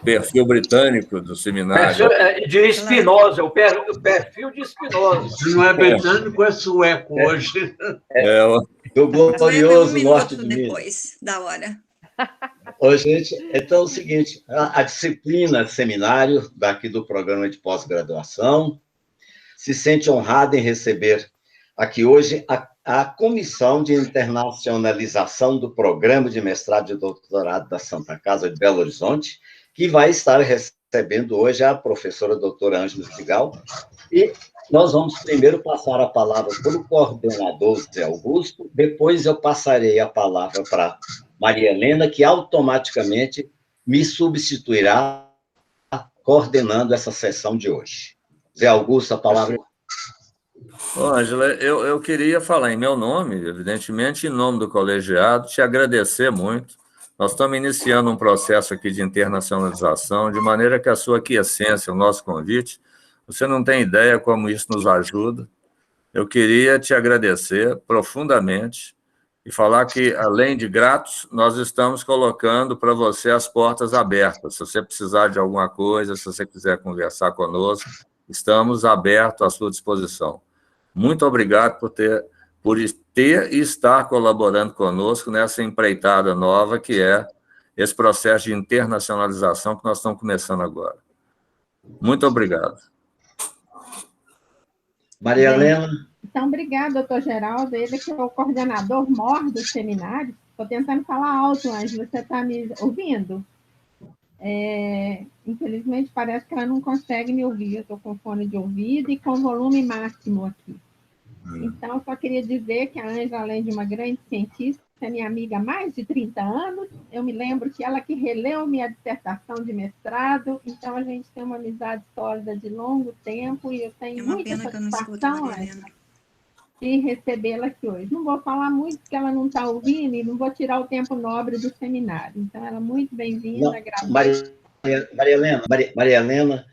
perfil britânico do seminário. De Spinoza, o perfil de Spinoza. Se não é britânico, é sueco hoje. Do glorioso norte de Minas. Depois da hora. Ô, gente, então é o seguinte, a disciplina seminário daqui do programa de pós-graduação se sente honrada em receber aqui hoje a Comissão de Internacionalização do Programa de Mestrado e Doutorado da Santa Casa de Belo Horizonte, que vai estar recebendo hoje a professora doutora Ângela Vidigal, e nós vamos primeiro passar a palavra para o coordenador Zé Augusto, depois eu passarei a palavra para Maria Helena, que automaticamente me substituirá coordenando essa sessão de hoje. Zé Augusto, a palavra. Ângela, eu queria falar em meu nome, evidentemente, em nome do colegiado, te agradecer muito. Nós estamos iniciando um processo aqui de internacionalização, de maneira que a sua aquiescência, o nosso convite, você não tem ideia como isso nos ajuda. Eu queria te agradecer profundamente e falar que, além de gratos, nós estamos colocando para você as portas abertas. Se você precisar de alguma coisa, se você quiser conversar conosco, estamos abertos à sua disposição. Muito obrigado por ter e estar colaborando conosco nessa empreitada nova, que é esse processo de internacionalização que nós estamos começando agora. Muito obrigado. Maria Helena. Então, obrigada, doutor Geraldo. Ele que é o coordenador mor do seminário. Estou tentando falar alto, Ângela. Você está me ouvindo? Infelizmente, parece que ela não consegue me ouvir. Eu estou com fone de ouvido e com volume máximo aqui. Então, só queria dizer que a Ângela, além de uma grande cientista, é minha amiga há mais de 30 anos. Eu me lembro que ela que releu minha dissertação de mestrado, então a gente tem uma amizade sólida de longo tempo e eu tenho muita satisfação, Ângela, de recebê-la aqui hoje. Não vou falar muito porque ela não está ouvindo e não vou tirar o tempo nobre do seminário. Então, ela é muito bem-vinda. Maria Helena,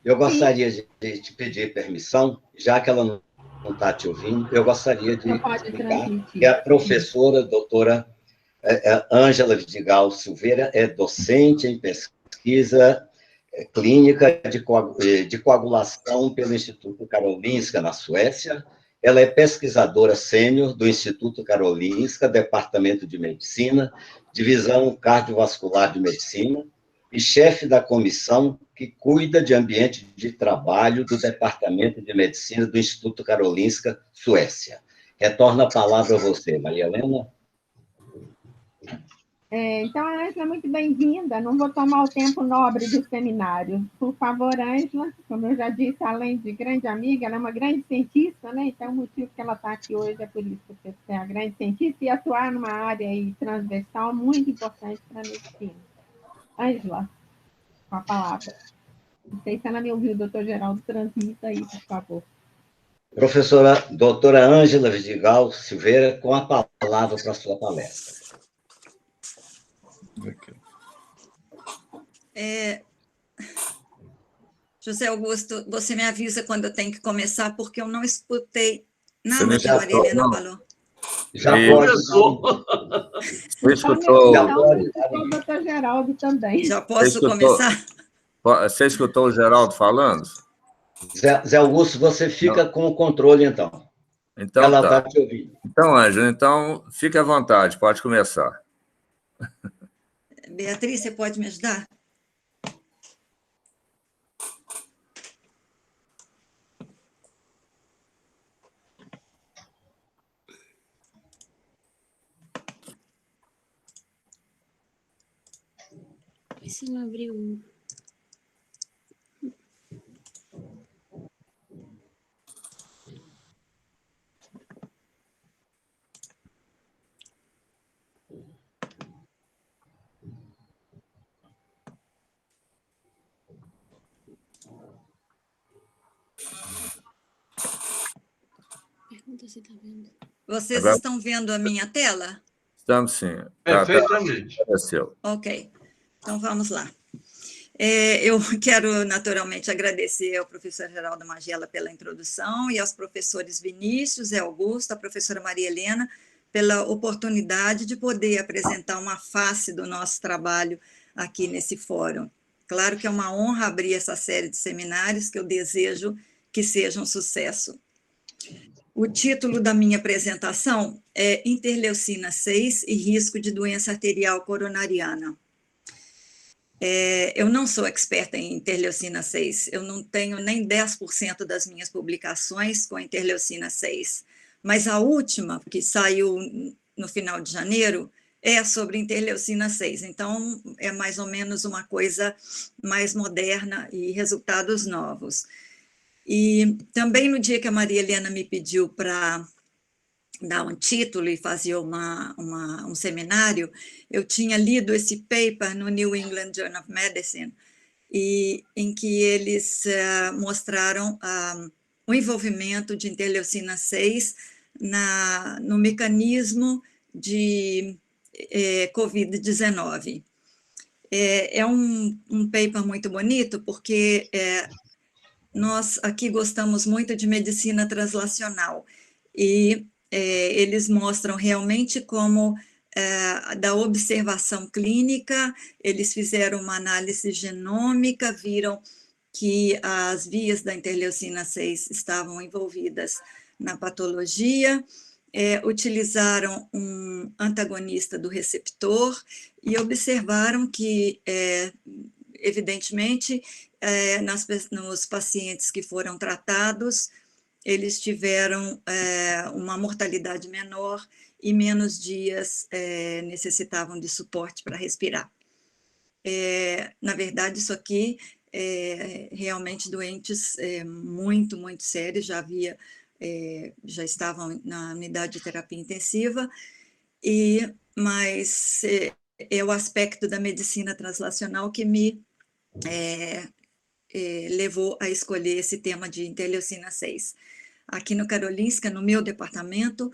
eu gostaria de te pedir permissão, já que ela não está te ouvindo, eu gostaria de explicar que a professora, doutora Ângela Vidigal Silveira, é docente em pesquisa clínica de coagulação pelo Instituto Karolinska, na Suécia. Ela é pesquisadora sênior do Instituto Karolinska, Departamento de Medicina, Divisão Cardiovascular de Medicina, e chefe da comissão que cuida de ambiente de trabalho do Departamento de Medicina do Instituto Karolinska, Suécia. Retorno a palavra a você, Maria Helena. Então, a Ângela é muito bem-vinda. Não vou tomar o tempo nobre do seminário. Por favor, Ângela, como eu já disse, além de grande amiga, ela é uma grande cientista, né? Então, o motivo que ela está aqui hoje é por isso, porque você é a grande cientista e atuar numa área aí transversal muito importante para a medicina. Ângela, com a palavra. Não sei se ela me ouviu, doutor Geraldo, transmita aí, por favor. Professora doutora Ângela Vidigal Silveira, com a palavra para a sua palestra. José Augusto, você me avisa quando eu tenho que começar, porque eu não escutei nada que a Maria Helena falou. Já começou. O doutor Geraldo também. Já posso começar? Você escutou o Geraldo falando? Zé Augusto, você fica com o controle, então. Ela está te ouvindo. Então, Ângela, então, fique à vontade, pode começar. Beatriz, você pode me ajudar? Se não abriu. Pergunta se está vendo. Vocês estão vendo a minha tela? Estamos sim. Perfeitamente. Ok. Então, vamos lá. Eu quero, naturalmente, agradecer ao professor Geraldo Magela pela introdução e aos professores Vinícius e Augusto, a professora Maria Helena, pela oportunidade de poder apresentar uma face do nosso trabalho aqui nesse fórum. Claro que é uma honra abrir essa série de seminários, que eu desejo que seja um sucesso. O título da minha apresentação é Interleucina 6 e risco de doença arterial coronariana. Eu não sou experta em interleucina 6, eu não tenho nem 10% das minhas publicações com interleucina 6, mas a última, que saiu no final de janeiro, é sobre interleucina 6, então é mais ou menos uma coisa mais moderna e resultados novos. E também no dia que a Maria Helena me pediu para dar um título e fazer um seminário, eu tinha lido esse paper no New England Journal of Medicine, em que eles mostraram o envolvimento de interleucina 6 no mecanismo de Covid-19. É um paper muito bonito, porque nós aqui gostamos muito de medicina translacional, e eles mostram realmente como, da observação clínica, eles fizeram uma análise genômica, viram que as vias da interleucina 6 estavam envolvidas na patologia, utilizaram um antagonista do receptor e observaram que, evidentemente, nos pacientes que foram tratados, eles tiveram uma mortalidade menor e menos dias necessitavam de suporte para respirar. Na verdade, isso aqui realmente doentes muito, muito sérios, já estavam na unidade de terapia intensiva, mas é o aspecto da medicina translacional que me levou a escolher esse tema de interleucina 6. Aqui no Karolinska, no meu departamento,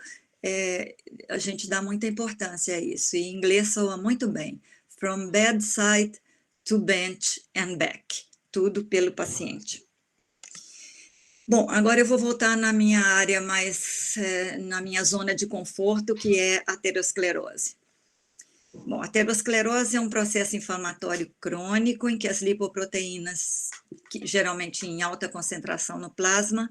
a gente dá muita importância a isso, e em inglês soa muito bem. From bedside to bench and back. Tudo pelo paciente. Bom, agora eu vou voltar na minha área na minha zona de conforto, que é a aterosclerose. Bom, a aterosclerose é um processo inflamatório crônico em que as lipoproteínas, geralmente em alta concentração no plasma,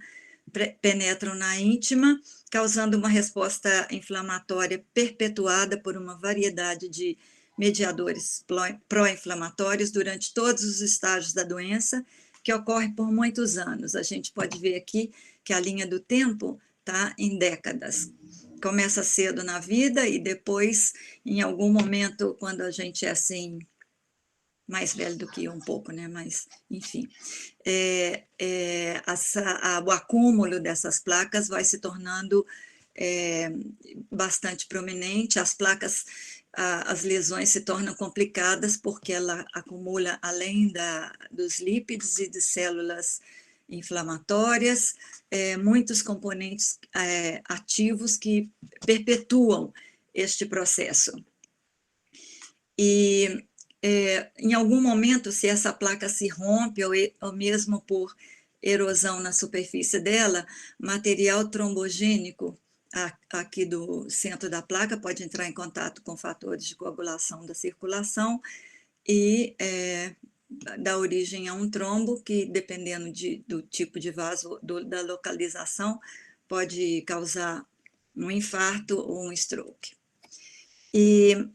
penetram na íntima, causando uma resposta inflamatória perpetuada por uma variedade de mediadores pró-inflamatórios durante todos os estágios da doença, que ocorre por muitos anos. A gente pode ver aqui que a linha do tempo está em décadas. Começa cedo na vida e depois, em algum momento, quando a gente é assim, mais velho do que eu um pouco, né? Mas, enfim, o acúmulo dessas placas vai se tornando bastante prominente. As placas, as lesões se tornam complicadas porque ela acumula, além dos lípidos e de células inflamatórias, muitos componentes ativos que perpetuam este processo. E, em algum momento, se essa placa se rompe, ou mesmo por erosão na superfície dela, material trombogênico aqui do centro da placa pode entrar em contato com fatores de coagulação da circulação e dá origem a um trombo que, dependendo do tipo de vaso, da localização, pode causar um infarto ou um stroke. E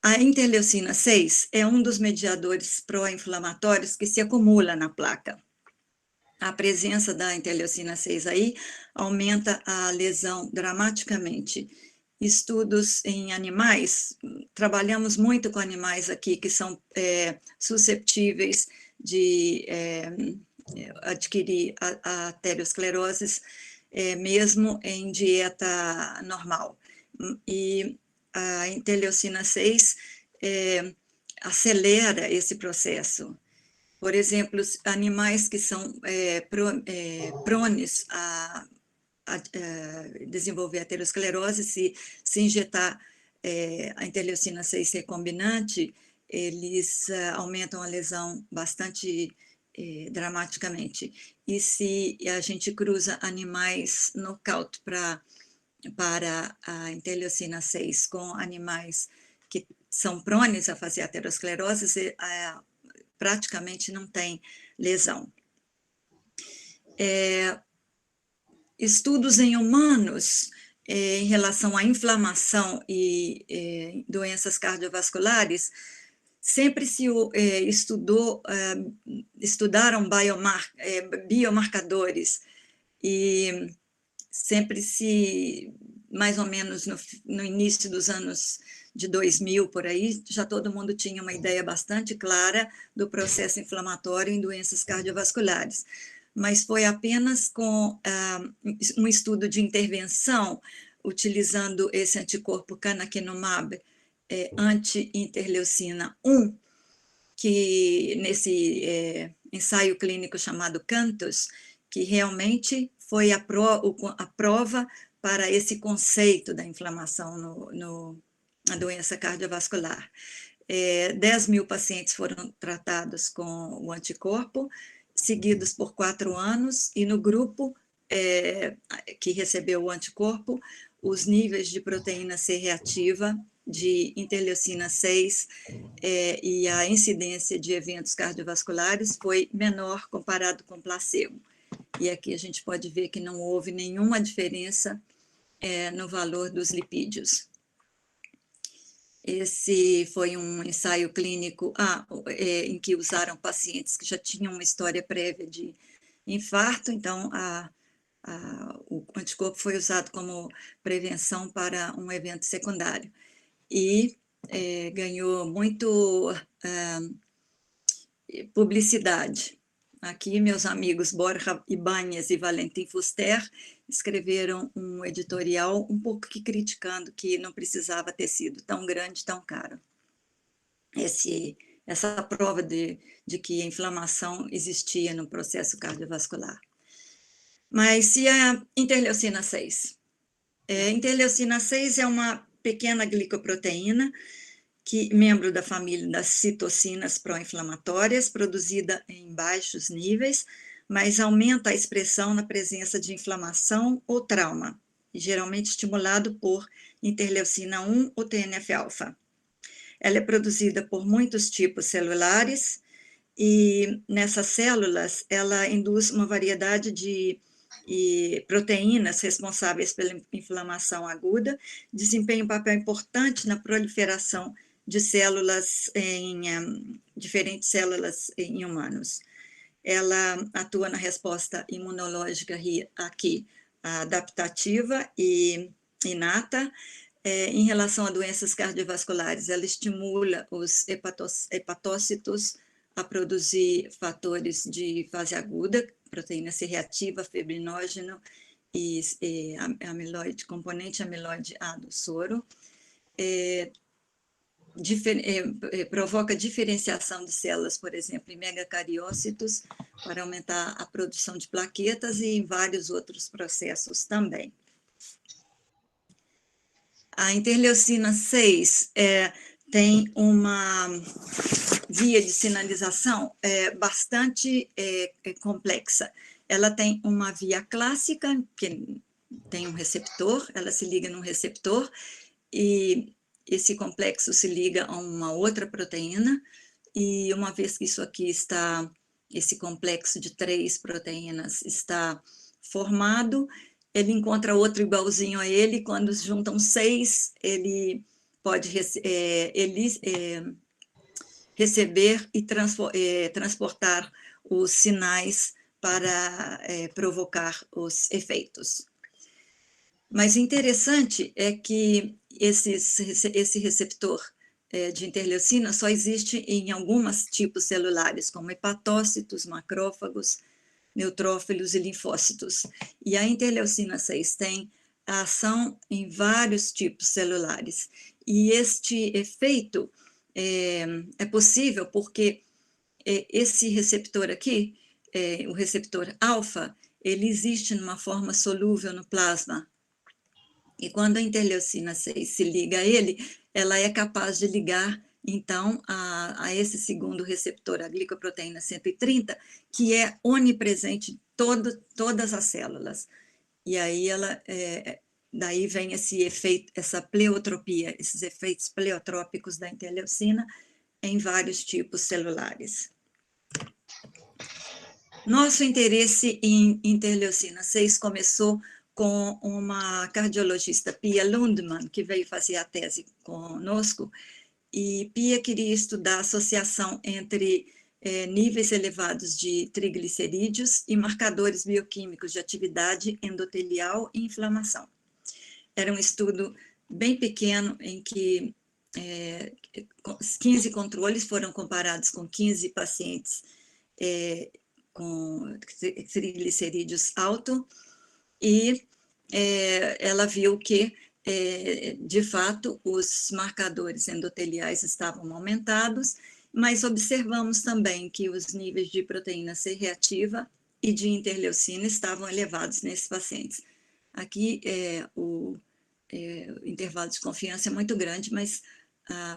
a interleucina 6 é um dos mediadores pró-inflamatórios que se acumula na placa. A presença da interleucina 6 aí aumenta a lesão dramaticamente. Estudos em animais, trabalhamos muito com animais aqui que são susceptíveis de adquirir a aterosclerose, mesmo em dieta normal. E a interleucina 6 acelera esse processo. Por exemplo, animais que são prones a desenvolver aterosclerose, se injetar a interleucina 6 recombinante, eles aumentam a lesão bastante dramaticamente. E se a gente cruza animais knockout para a interleucina 6 com animais que são prones a fazer aterosclerose, praticamente não tem lesão. Estudos em humanos em relação à inflamação e doenças cardiovasculares sempre se estudaram biomarcadores e sempre mais ou menos no início dos anos de 2000, por aí, já todo mundo tinha uma ideia bastante clara do processo inflamatório em doenças cardiovasculares. Mas foi apenas com um estudo de intervenção, utilizando esse anticorpo canakinumab, anti-interleucina 1, que nesse ensaio clínico chamado CANTOS, que realmente foi a prova para esse conceito da inflamação na doença cardiovascular. 10 mil pacientes foram tratados com o anticorpo, seguidos por 4 anos, e no grupo que recebeu o anticorpo, os níveis de proteína C reativa, de interleucina 6 e a incidência de eventos cardiovasculares foi menor comparado com placebo. E aqui a gente pode ver que não houve nenhuma diferença no valor dos lipídios. Esse foi um ensaio clínico em que usaram pacientes que já tinham uma história prévia de infarto, então o anticorpo foi usado como prevenção para um evento secundário. E ganhou muito publicidade. Aqui, meus amigos Borja Ibáñez e Valentim Fuster escreveram um editorial um pouco que criticando que não precisava ter sido tão grande, tão caro. Essa prova de que a inflamação existia no processo cardiovascular. Mas e a interleucina 6? Interleucina 6 é uma pequena glicoproteína, membro da família das citocinas pró-inflamatórias, produzida em baixos níveis, mas aumenta a expressão na presença de inflamação ou trauma, geralmente estimulado por interleucina 1 ou TNF-alfa. Ela é produzida por muitos tipos celulares e nessas células ela induz uma variedade de proteínas responsáveis pela inflamação aguda, desempenha um papel importante na proliferação de células diferentes células em humanos. Ela atua na resposta imunológica aqui, adaptativa e inata. Em relação a doenças cardiovasculares, ela estimula os hepatócitos a produzir fatores de fase aguda, proteína C reativa, fibrinógeno e amiloide, componente amiloide A do soro. Provoca diferenciação de células, por exemplo, em megacariócitos, para aumentar a produção de plaquetas e em vários outros processos também. A interleucina 6 tem uma via de sinalização bastante complexa. Ela tem uma via clássica, que tem um receptor, ela se liga num receptor, e esse complexo se liga a uma outra proteína, e uma vez que isso aqui está, esse complexo de 3 proteínas está formado, ele encontra outro igualzinho a ele, quando se juntam 6, ele pode receber e transportar os sinais para provocar os efeitos. Mas interessante é que esse receptor de interleucina só existe em alguns tipos celulares, como hepatócitos, macrófagos, neutrófilos e linfócitos. E a interleucina 6 tem a ação em vários tipos celulares. E este efeito é possível porque esse receptor aqui, o receptor alfa, ele existe numa forma solúvel no plasma. E quando a interleucina 6 se liga a ele, ela é capaz de ligar, então, a esse segundo receptor, a glicoproteína 130, que é onipresente em todas as células. E aí daí vem esse efeito, essa pleotropia, esses efeitos pleotrópicos da interleucina em vários tipos celulares. Nosso interesse em interleucina 6 começou com uma cardiologista, Pia Lundman, que veio fazer a tese conosco, e Pia queria estudar a associação entre níveis elevados de triglicerídeos e marcadores bioquímicos de atividade endotelial e inflamação. Era um estudo bem pequeno, em que 15 controles foram comparados com 15 pacientes com triglicerídeos altos, e ela viu que, de fato, os marcadores endoteliais estavam aumentados, mas observamos também que os níveis de proteína C reativa e de interleucina estavam elevados nesses pacientes. Aqui, o intervalo de confiança é muito grande, mas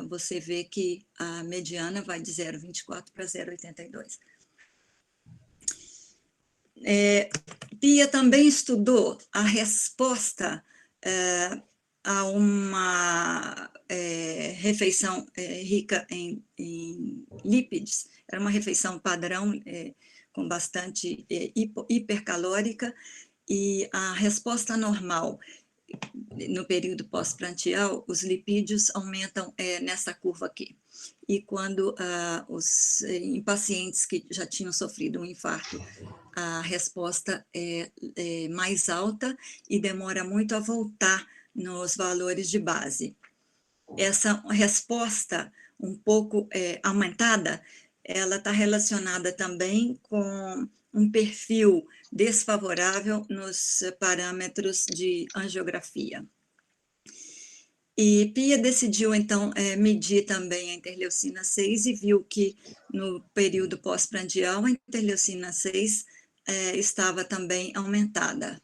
você vê que a mediana vai de 0,24 para 0,82. Pia também estudou a resposta a uma refeição rica em lípidos. Era uma refeição padrão, com bastante hipercalórica, e a resposta normal no período pós-prandial, os lipídios aumentam nessa curva aqui. E quando em pacientes que já tinham sofrido um infarto, a resposta é mais alta e demora muito a voltar nos valores de base. Essa resposta um pouco aumentada, ela está relacionada também com um perfil desfavorável nos parâmetros de angiografia. E Pia decidiu, então, medir também a interleucina 6 e viu que, no período pós-prandial, a interleucina 6 estava também aumentada.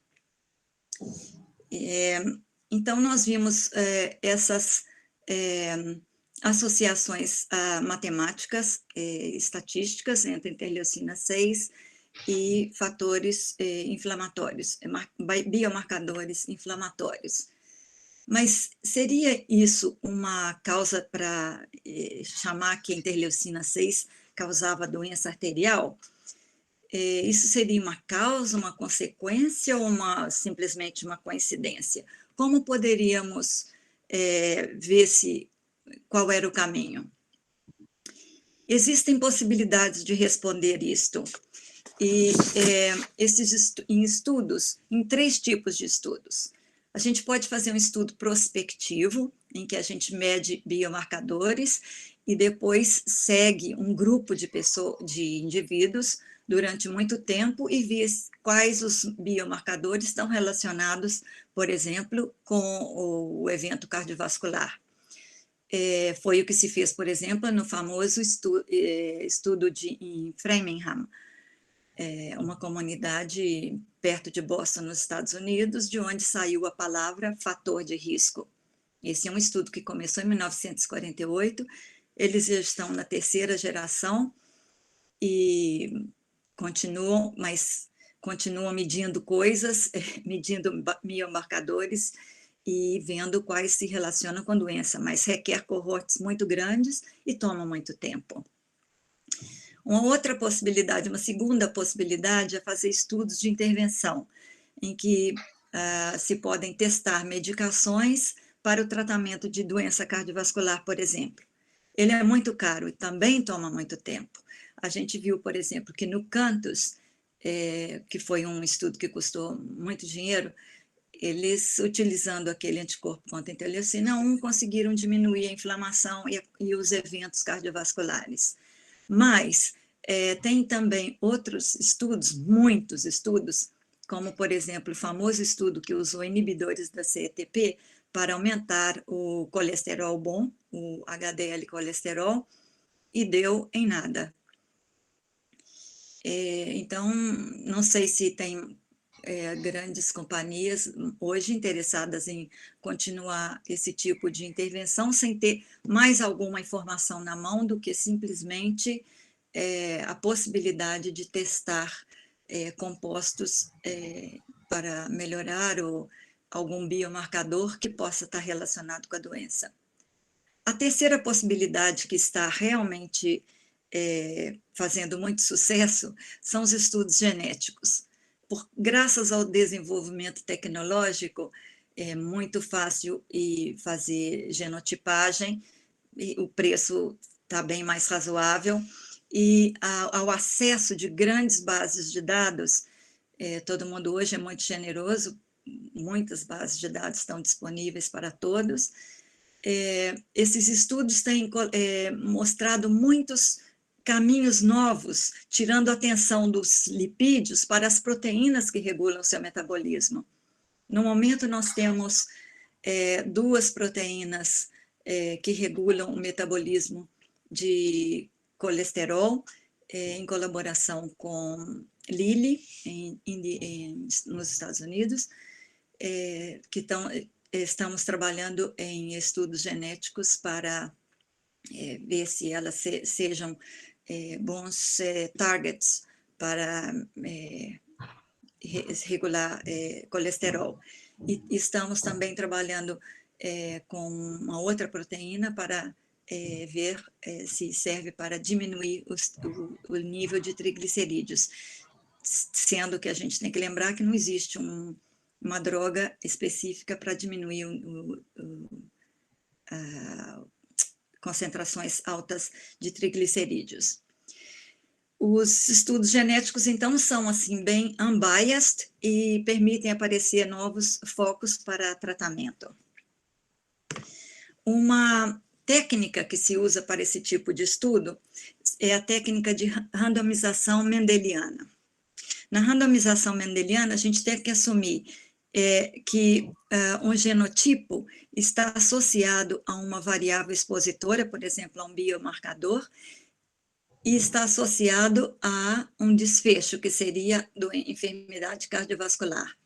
Então, nós vimos essas associações matemáticas, estatísticas, entre interleucina 6 e fatores inflamatórios, biomarcadores inflamatórios. Mas seria isso uma causa para chamar que a interleucina 6 causava doença arterial? Isso seria uma causa, uma consequência ou simplesmente uma coincidência? Como poderíamos ver qual era o caminho? Existem possibilidades de responder isto. E em estudos, em 3 tipos de estudos. A gente pode fazer um estudo prospectivo, em que a gente mede biomarcadores e depois segue um grupo de indivíduos durante muito tempo e vê quais os biomarcadores estão relacionados, por exemplo, com o evento cardiovascular. Foi o que se fez, por exemplo, no famoso estudo em Framingham, uma comunidade perto de Boston, nos Estados Unidos, de onde saiu a palavra fator de risco. Esse é um estudo que começou em 1948, eles já estão na 3ª geração e continuam medindo coisas, medindo biomarcadores e vendo quais se relacionam com a doença, mas requer cohortes muito grandes e toma muito tempo. Uma outra possibilidade, uma segunda possibilidade é fazer estudos de intervenção, em que se podem testar medicações para o tratamento de doença cardiovascular, por exemplo. Ele é muito caro e também toma muito tempo. A gente viu, por exemplo, que no Cantus, que foi um estudo que custou muito dinheiro, eles, utilizando aquele anticorpo contra a interleucina 1, conseguiram diminuir a inflamação e os eventos cardiovasculares. Mas tem também outros estudos, muitos estudos, como, por exemplo, o famoso estudo que usou inibidores da CETP para aumentar o colesterol bom, o HDL colesterol, e deu em nada. Então, não sei se tem grandes companhias hoje interessadas em continuar esse tipo de intervenção sem ter mais alguma informação na mão do que simplesmente a possibilidade de testar compostos para melhorar algum biomarcador que possa estar relacionado com a doença. A terceira possibilidade que está realmente fazendo muito sucesso são os estudos genéticos. Graças ao desenvolvimento tecnológico, é muito fácil fazer genotipagem, e o preço está bem mais razoável, e ao acesso de grandes bases de dados, todo mundo hoje é muito generoso, muitas bases de dados estão disponíveis para todos. Esses estudos têm mostrado muitos caminhos novos, tirando a atenção dos lipídios para as proteínas que regulam seu metabolismo. No momento, nós temos 2 proteínas que regulam o metabolismo de colesterol, em colaboração com Lilly, nos Estados Unidos, que estamos trabalhando em estudos genéticos para ver se elas sejam bons targets para regular colesterol. E estamos também trabalhando com uma outra proteína para ver se serve para diminuir o nível de triglicerídeos, sendo que a gente tem que lembrar que não existe uma droga específica para diminuir concentrações altas de triglicerídeos. Os estudos genéticos, então, são assim bem unbiased e permitem aparecer novos focos para tratamento. Uma técnica que se usa para esse tipo de estudo é a técnica de randomização mendeliana. Na randomização mendeliana, a gente tem que assumir que um genotipo está associado a uma variável expositora, por exemplo, a um biomarcador, e está associado a um desfecho, que seria a enfermidade cardiovascular.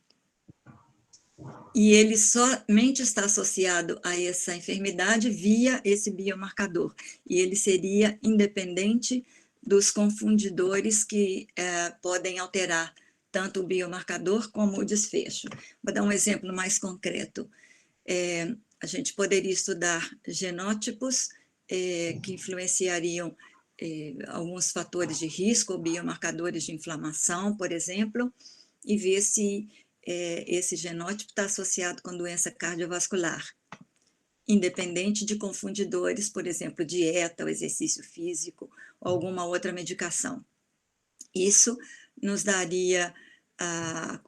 E ele somente está associado a essa enfermidade via esse biomarcador, e ele seria independente dos confundidores que podem alterar tanto o biomarcador como o desfecho. Vou dar um exemplo mais concreto. A gente poderia estudar genótipos que influenciariam alguns fatores de risco, ou biomarcadores de inflamação, por exemplo, e ver se esse genótipo está associado com doença cardiovascular, independente de confundidores, por exemplo, dieta, ou exercício físico, ou alguma outra medicação. Isso nos daria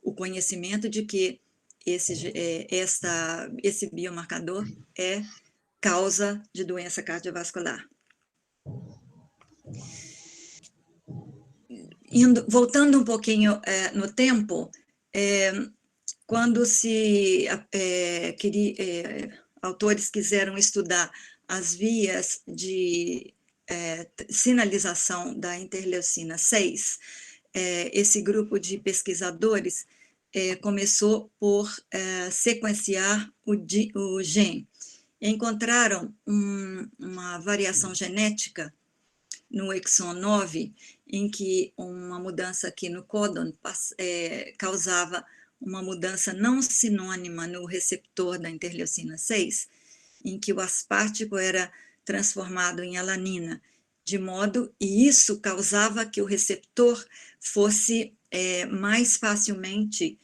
o conhecimento de que esse biomarcador é causa de doença cardiovascular. Voltando um pouquinho no tempo, quando autores quiseram estudar as vias de sinalização da interleucina 6, esse grupo de pesquisadores começou por sequenciar o gene. Encontraram uma variação genética no exon 9, em que uma mudança aqui no códon causava uma mudança não sinônima no receptor da interleucina 6, em que o aspartico era transformado em alanina, e isso causava que o receptor fosse mais facilmente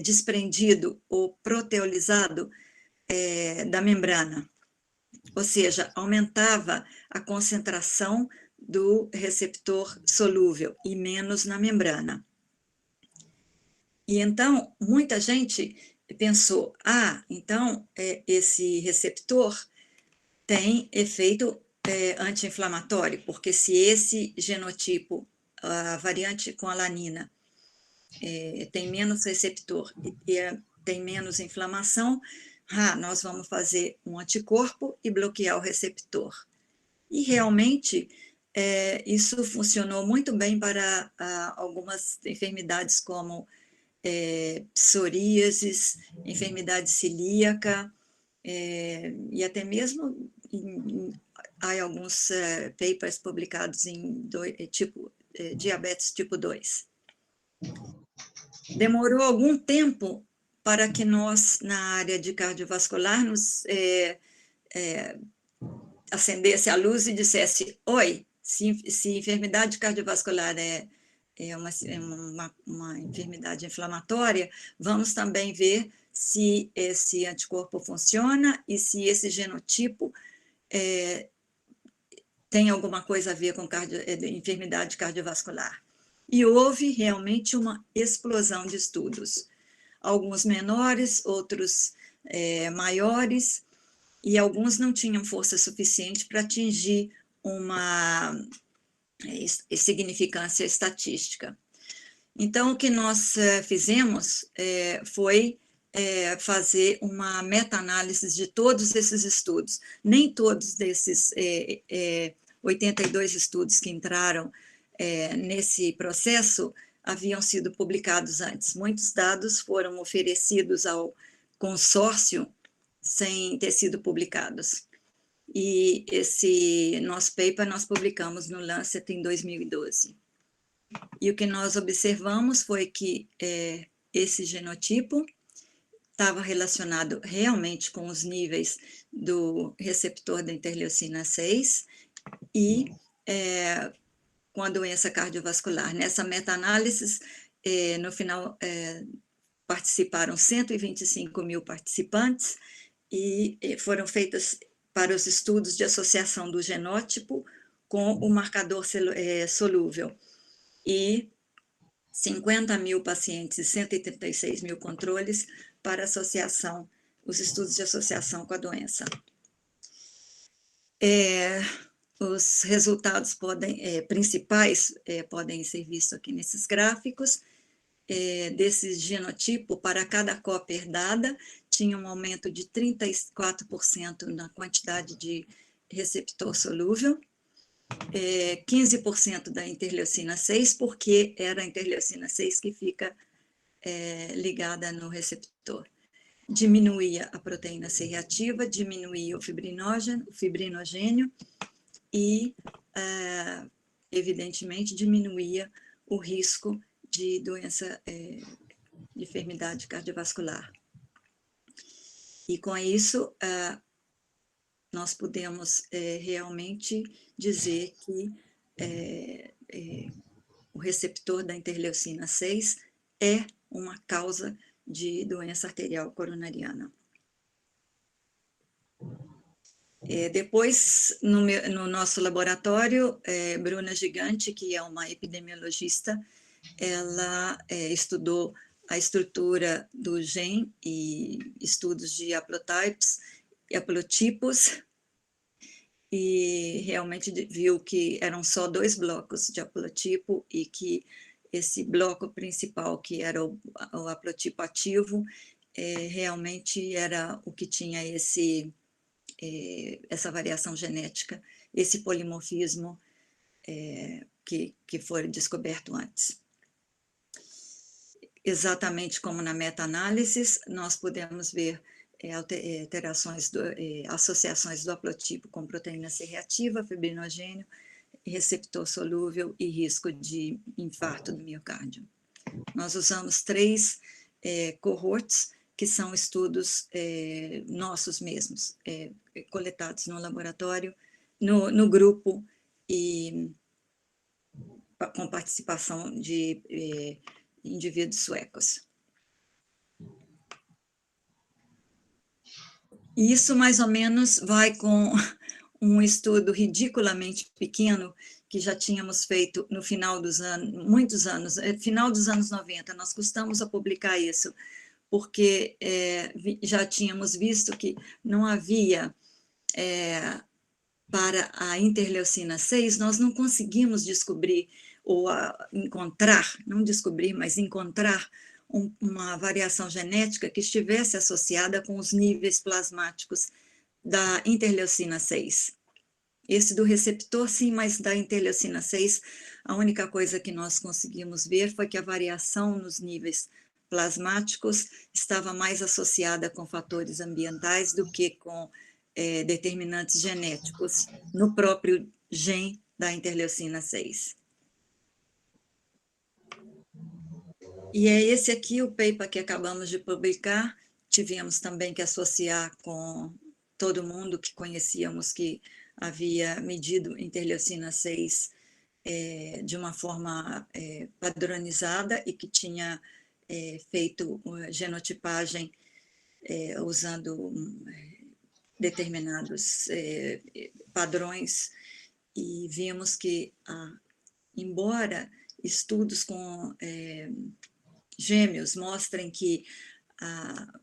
desprendido ou proteolizado da membrana, ou seja, aumentava a concentração do receptor solúvel e menos na membrana. E então, muita gente pensou, então esse receptor tem efeito anti-inflamatório, porque se esse genotipo, a variante com alanina, tem menos receptor e tem menos inflamação, nós vamos fazer um anticorpo e bloquear o receptor. E realmente isso funcionou muito bem para algumas enfermidades como psoríasis, enfermidade celíaca, e até mesmo há alguns papers publicados em diabetes tipo 2. Demorou algum tempo para que nós, na área de cardiovascular, nos acendesse a luz e dissesse, oi, se enfermidade cardiovascular é uma enfermidade inflamatória, vamos também ver se esse anticorpo funciona e se esse genotipo tem alguma coisa a ver com enfermidade cardiovascular. E houve realmente uma explosão de estudos, alguns menores, outros maiores, e alguns não tinham força suficiente para atingir uma significância estatística. Então, o que nós fizemos foi fazer uma meta-análise de todos esses estudos. Nem todos desses 82 estudos que entraram nesse processo haviam sido publicados antes. Muitos dados foram oferecidos ao consórcio sem ter sido publicados. E esse nosso paper nós publicamos no Lancet em 2012. E o que nós observamos foi que esse genotipo estava relacionado realmente com os níveis do receptor da interleucina 6 e com a doença cardiovascular. Nessa meta-análise, no final, participaram 125 mil participantes e foram feitas para os estudos de associação do genótipo com o marcador solúvel. E 50 mil pacientes e 136 mil controles para associação, os estudos de associação com a doença. Os resultados principais podem ser vistos aqui nesses gráficos. Desse genotipo, para cada cópia herdada, tinha um aumento de 34% na quantidade de receptor solúvel, 15% da interleucina 6, porque era a interleucina 6 que fica ligada no receptor. Diminuía a proteína C reativa, diminuía o fibrinogênio e, evidentemente, diminuía o risco de doença, de enfermidade cardiovascular. E com isso, nós podemos realmente dizer que o receptor da interleucina 6 é uma causa de doença arterial coronariana. Depois, no nosso laboratório, Bruna Gigante, que é uma epidemiologista, ela estudou a estrutura do gene e estudos de haplotipos, e realmente viu que eram só 2 blocos de haplotipo e que esse bloco principal, que era o haplotipo ativo, realmente era o que tinha essa variação genética, esse polimorfismo que foi descoberto antes. Exatamente como na meta-análise, nós podemos ver associações do haplotipo com proteína C reativa, fibrinogênio, receptor solúvel e risco de infarto do miocárdio. Nós usamos 3 cohorts, que são estudos nossos mesmos, coletados no laboratório, no grupo, e com participação de indivíduos suecos. Isso, mais ou menos, vai com um estudo ridiculamente pequeno que já tínhamos feito no final dos anos, muitos anos, final dos anos 90, nós custamos a publicar isso, porque já tínhamos visto que não havia, para a interleucina 6, nós não conseguimos descobrir, ou encontrar, não descobrir, mas encontrar uma variação genética que estivesse associada com os níveis plasmáticos da interleucina 6. Esse do receptor, sim, mas da interleucina 6, a única coisa que nós conseguimos ver foi que a variação nos níveis plasmáticos estava mais associada com fatores ambientais do que com determinantes genéticos no próprio gene da interleucina 6. E é esse aqui o paper que acabamos de publicar. Tivemos também que associar com todo mundo que conhecíamos que havia medido interleucina 6 de uma forma padronizada e que tinha feito genotipagem usando determinados padrões, e vimos que, embora estudos com gêmeos mostrem que a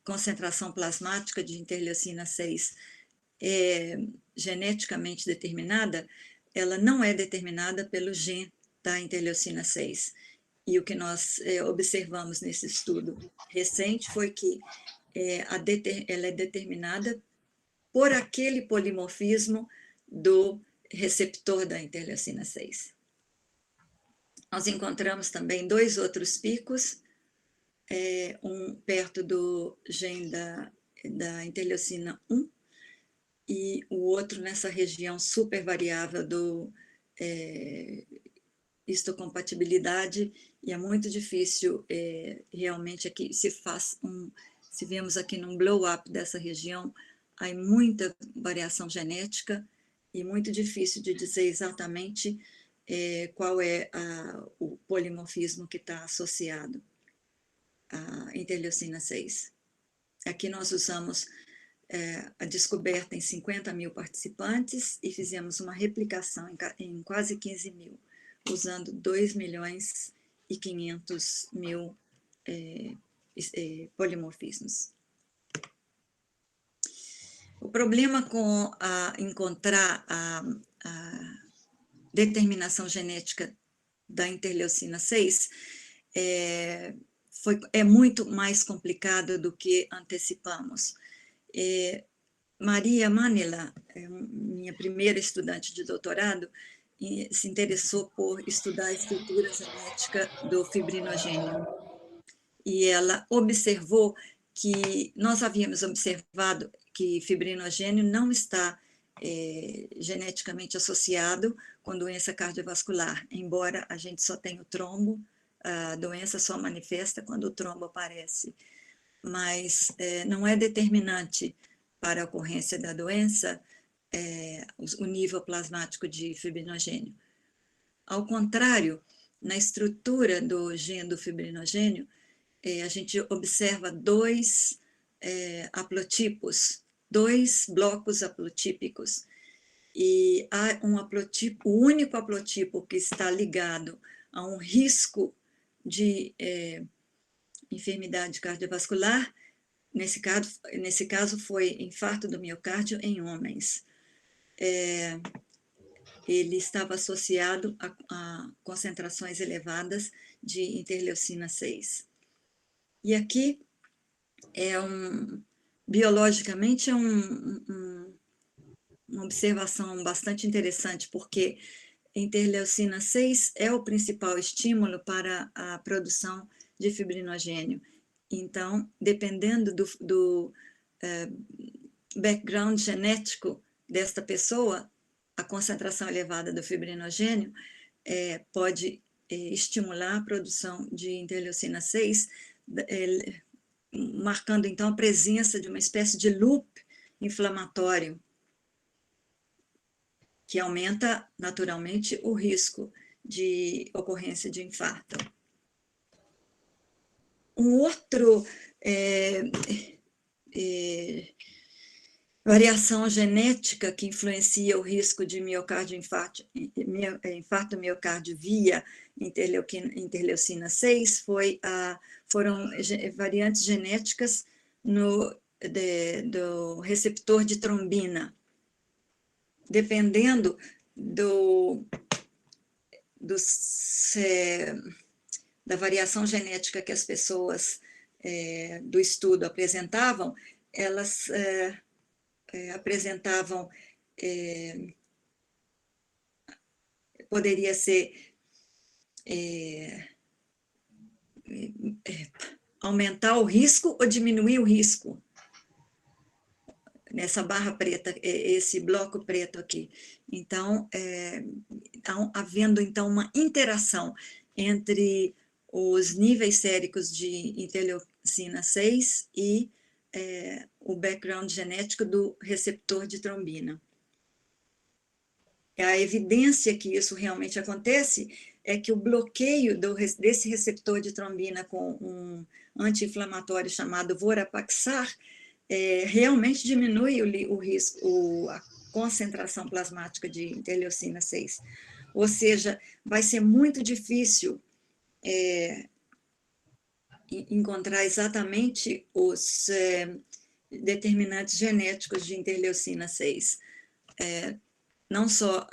concentração plasmática de interleucina 6 é geneticamente determinada, ela não é determinada pelo gene da interleucina 6. E o que nós observamos nesse estudo recente foi que ela é determinada por aquele polimorfismo do receptor da interleucina 6. Nós encontramos também 2 outros picos, um perto do gene da interleucina 1 e o outro nessa região super variável do histocompatibilidade, e é muito difícil realmente aqui, se vemos aqui num blow-up dessa região, há muita variação genética e muito difícil de dizer exatamente qual é o polimorfismo que está associado à interleucina 6. Aqui nós usamos a descoberta em 50 mil participantes e fizemos uma replicação em quase 15 mil, usando 2.500.000 polimorfismos. O problema com encontrar a determinação genética da interleucina 6 é muito mais complicado do que antecipamos. Maria Manila, minha primeira estudante de doutorado, se interessou por estudar a estrutura genética do fibrinogênio. E ela observou que nós havíamos observado que fibrinogênio não está geneticamente associado com doença cardiovascular, embora a gente só tenha o trombo, a doença só manifesta quando o trombo aparece, mas não é determinante para a ocorrência da doença o nível plasmático de fibrinogênio. Ao contrário, na estrutura do gene do fibrinogênio, a gente observa 2 haplotipos, 2 blocos haplotípicos, e há o único haplotipo que está ligado a um risco de enfermidade cardiovascular. Nesse caso foi infarto do miocárdio em homens. Ele estava associado a concentrações elevadas de interleucina 6. E aqui biologicamente uma observação bastante interessante, porque interleucina 6 é o principal estímulo para a produção de fibrinogênio. Então, dependendo do background genético desta pessoa, a concentração elevada do fibrinogênio pode estimular a produção de interleucina 6, marcando, então, a presença de uma espécie de loop inflamatório, que aumenta, naturalmente, o risco de ocorrência de infarto. Um outro variação genética que influencia o risco de infarto do miocárdio via interleucina 6 foram variantes genéticas do receptor de trombina. Dependendo da variação genética que as pessoas do estudo apresentavam, elas apresentavam, poderia ser aumentar o risco ou diminuir o risco. Nessa barra preta, esse bloco preto aqui. Então, havendo, então, uma interação entre os níveis séricos de interleucina 6 e o background genético do receptor de trombina. a evidência que isso realmente acontece é que o bloqueio desse receptor de trombina com um anti-inflamatório chamado Vorapaxar realmente diminui o risco, a concentração plasmática de interleucina 6. Ou seja, vai ser muito difícil encontrar exatamente os determinantes genéticos de interleucina 6. Não só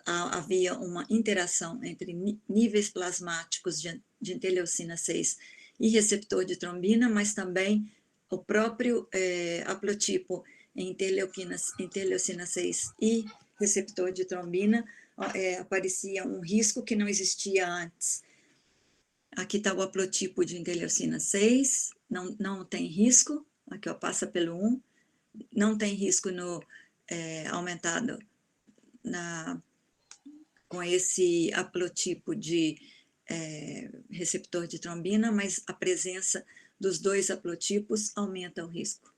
havia uma interação entre níveis plasmáticos de interleucina 6 e receptor de trombina, mas também o próprio haplotipo em interleucina 6 e receptor de trombina aparecia um risco que não existia antes. Aqui está o haplotipo de interleucina 6, não tem risco, aqui ó, passa pelo 1, não tem risco no aumentado com esse haplotipo de receptor de trombina, mas a presença dos dois haplotipos aumenta o risco.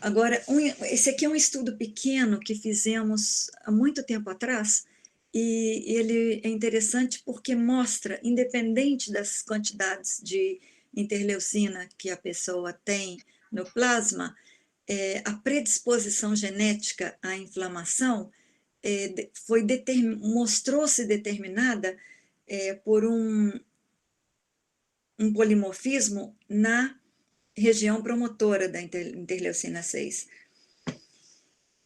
Agora, esse aqui é um estudo pequeno que fizemos há muito tempo atrás, e ele é interessante porque mostra, independente das quantidades de interleucina que a pessoa tem no plasma, a predisposição genética à inflamação mostrou-se determinada por um polimorfismo na região promotora da interleucina 6.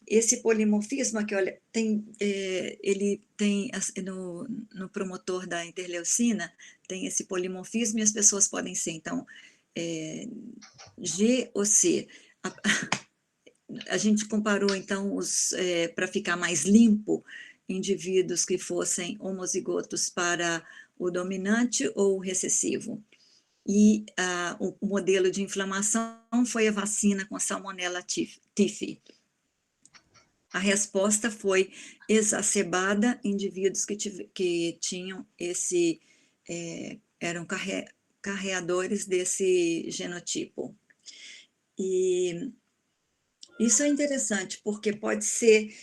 Esse polimorfismo aqui, olha, ele tem no promotor da interleucina, tem esse polimorfismo e as pessoas podem ser, então, G ou C. A gente comparou, então, para ficar mais limpo, indivíduos que fossem homozigotos para o dominante ou o recessivo. E o modelo de inflamação foi a vacina com a Salmonella typhi. A resposta foi exacerbada em indivíduos que tinham eram carreadores desse genotipo. E isso é interessante, porque pode ser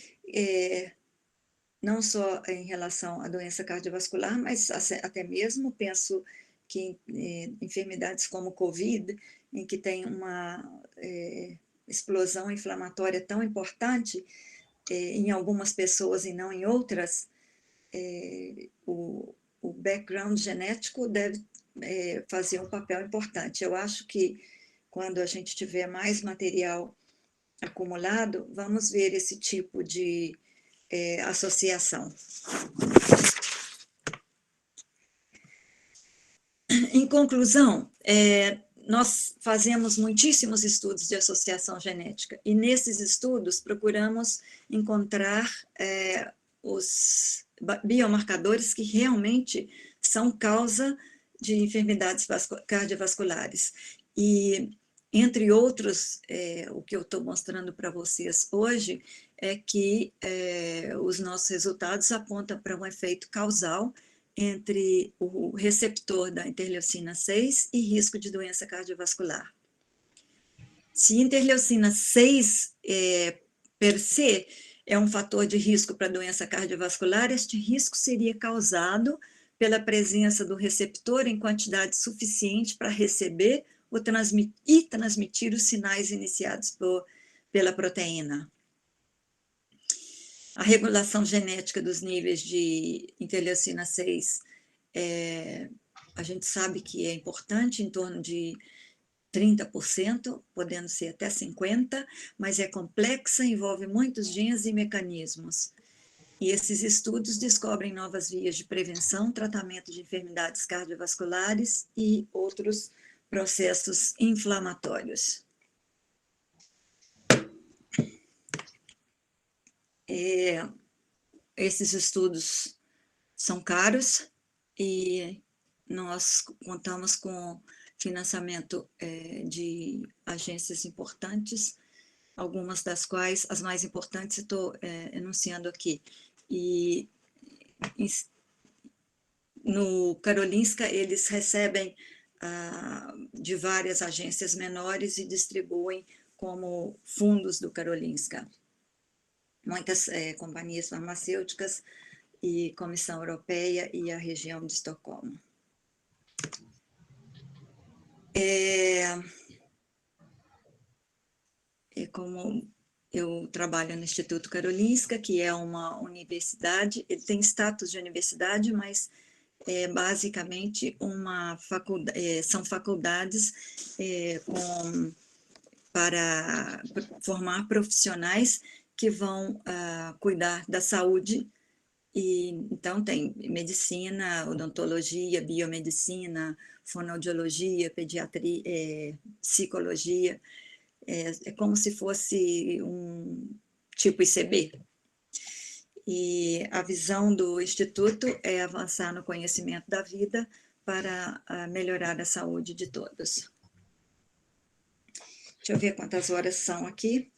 não só em relação à doença cardiovascular, mas até mesmo, penso que enfermidades como Covid, em que tem uma explosão inflamatória tão importante, em algumas pessoas e não em outras, o background genético deve fazer um papel importante. Eu acho que quando a gente tiver mais material acumulado, vamos ver esse tipo de associação. Em conclusão, nós fazemos muitíssimos estudos de associação genética, e nesses estudos procuramos encontrar os biomarcadores que realmente são causa de enfermidades cardiovasculares. E, entre outros, o que eu estou mostrando para vocês hoje é que os nossos resultados apontam para um efeito causal entre o receptor da interleucina 6 e risco de doença cardiovascular. Se interleucina 6 per se é um fator de risco para doença cardiovascular, este risco seria causado pela presença do receptor em quantidade suficiente para receber e transmitir os sinais iniciados pela proteína. A regulação genética dos níveis de interleucina 6, a gente sabe que é importante, em torno de 30%, podendo ser até 50%, mas é complexa, envolve muitos genes e mecanismos. E esses estudos descobrem novas vias de prevenção, tratamento de enfermidades cardiovasculares e outros processos inflamatórios. Esses estudos são caros e nós contamos com financiamento de agências importantes, algumas das quais, as mais importantes, estou enunciando aqui. E no Karolinska, eles recebem de várias agências menores e distribuem como fundos do Karolinska. Muitas companhias farmacêuticas e Comissão Europeia e a região de Estocolmo. Como eu trabalho no Instituto Karolinska, que é uma universidade, ele tem status de universidade, mas é basicamente uma faculdade, são faculdades para formar profissionais que vão cuidar da saúde. E então tem medicina, odontologia, biomedicina, fonoaudiologia, pediatria, psicologia. É como se fosse um tipo ICB. E a visão do Instituto é avançar no conhecimento da vida para melhorar a saúde de todos. Deixa eu ver quantas horas são aqui.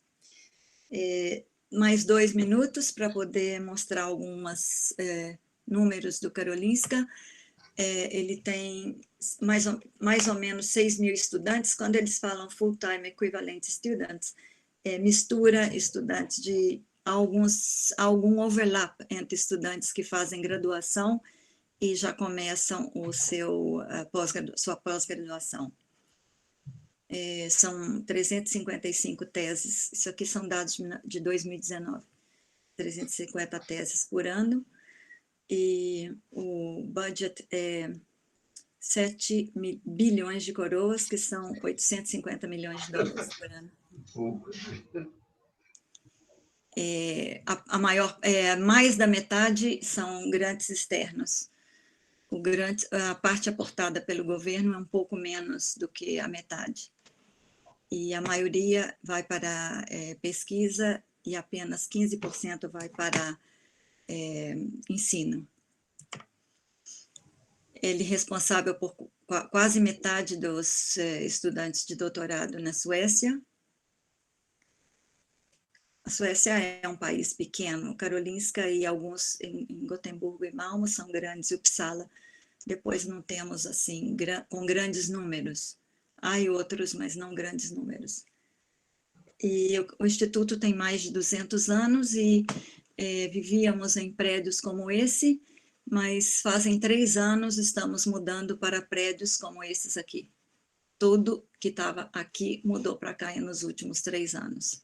Mais 2 minutos para poder mostrar alguns números do Karolinska. Ele tem mais ou menos 6.000 estudantes. Quando eles falam full-time equivalent students, mistura estudantes de algum overlap entre estudantes que fazem graduação e já começam sua pós-graduação. São 355 teses, isso aqui são dados de 2019, 350 teses por ano, e o budget é 7 bilhões de coroas, que são 850 milhões de dólares por ano. Mais da metade são grantes externos. A parte aportada pelo governo é um pouco menos do que a metade. E a maioria vai para pesquisa e apenas 15% vai para ensino. Ele é responsável por quase metade dos estudantes de doutorado na Suécia. A Suécia é um país pequeno, Karolinska e alguns em Gotemburgo e Malmö são grandes, e Uppsala depois não temos assim, com grandes números. Há outros, mas não grandes números. E o Instituto tem mais de 200 anos e vivíamos em prédios como esse, mas fazem 3 anos estamos mudando para prédios como esses aqui. Tudo que estava aqui mudou para cá nos últimos 3 anos.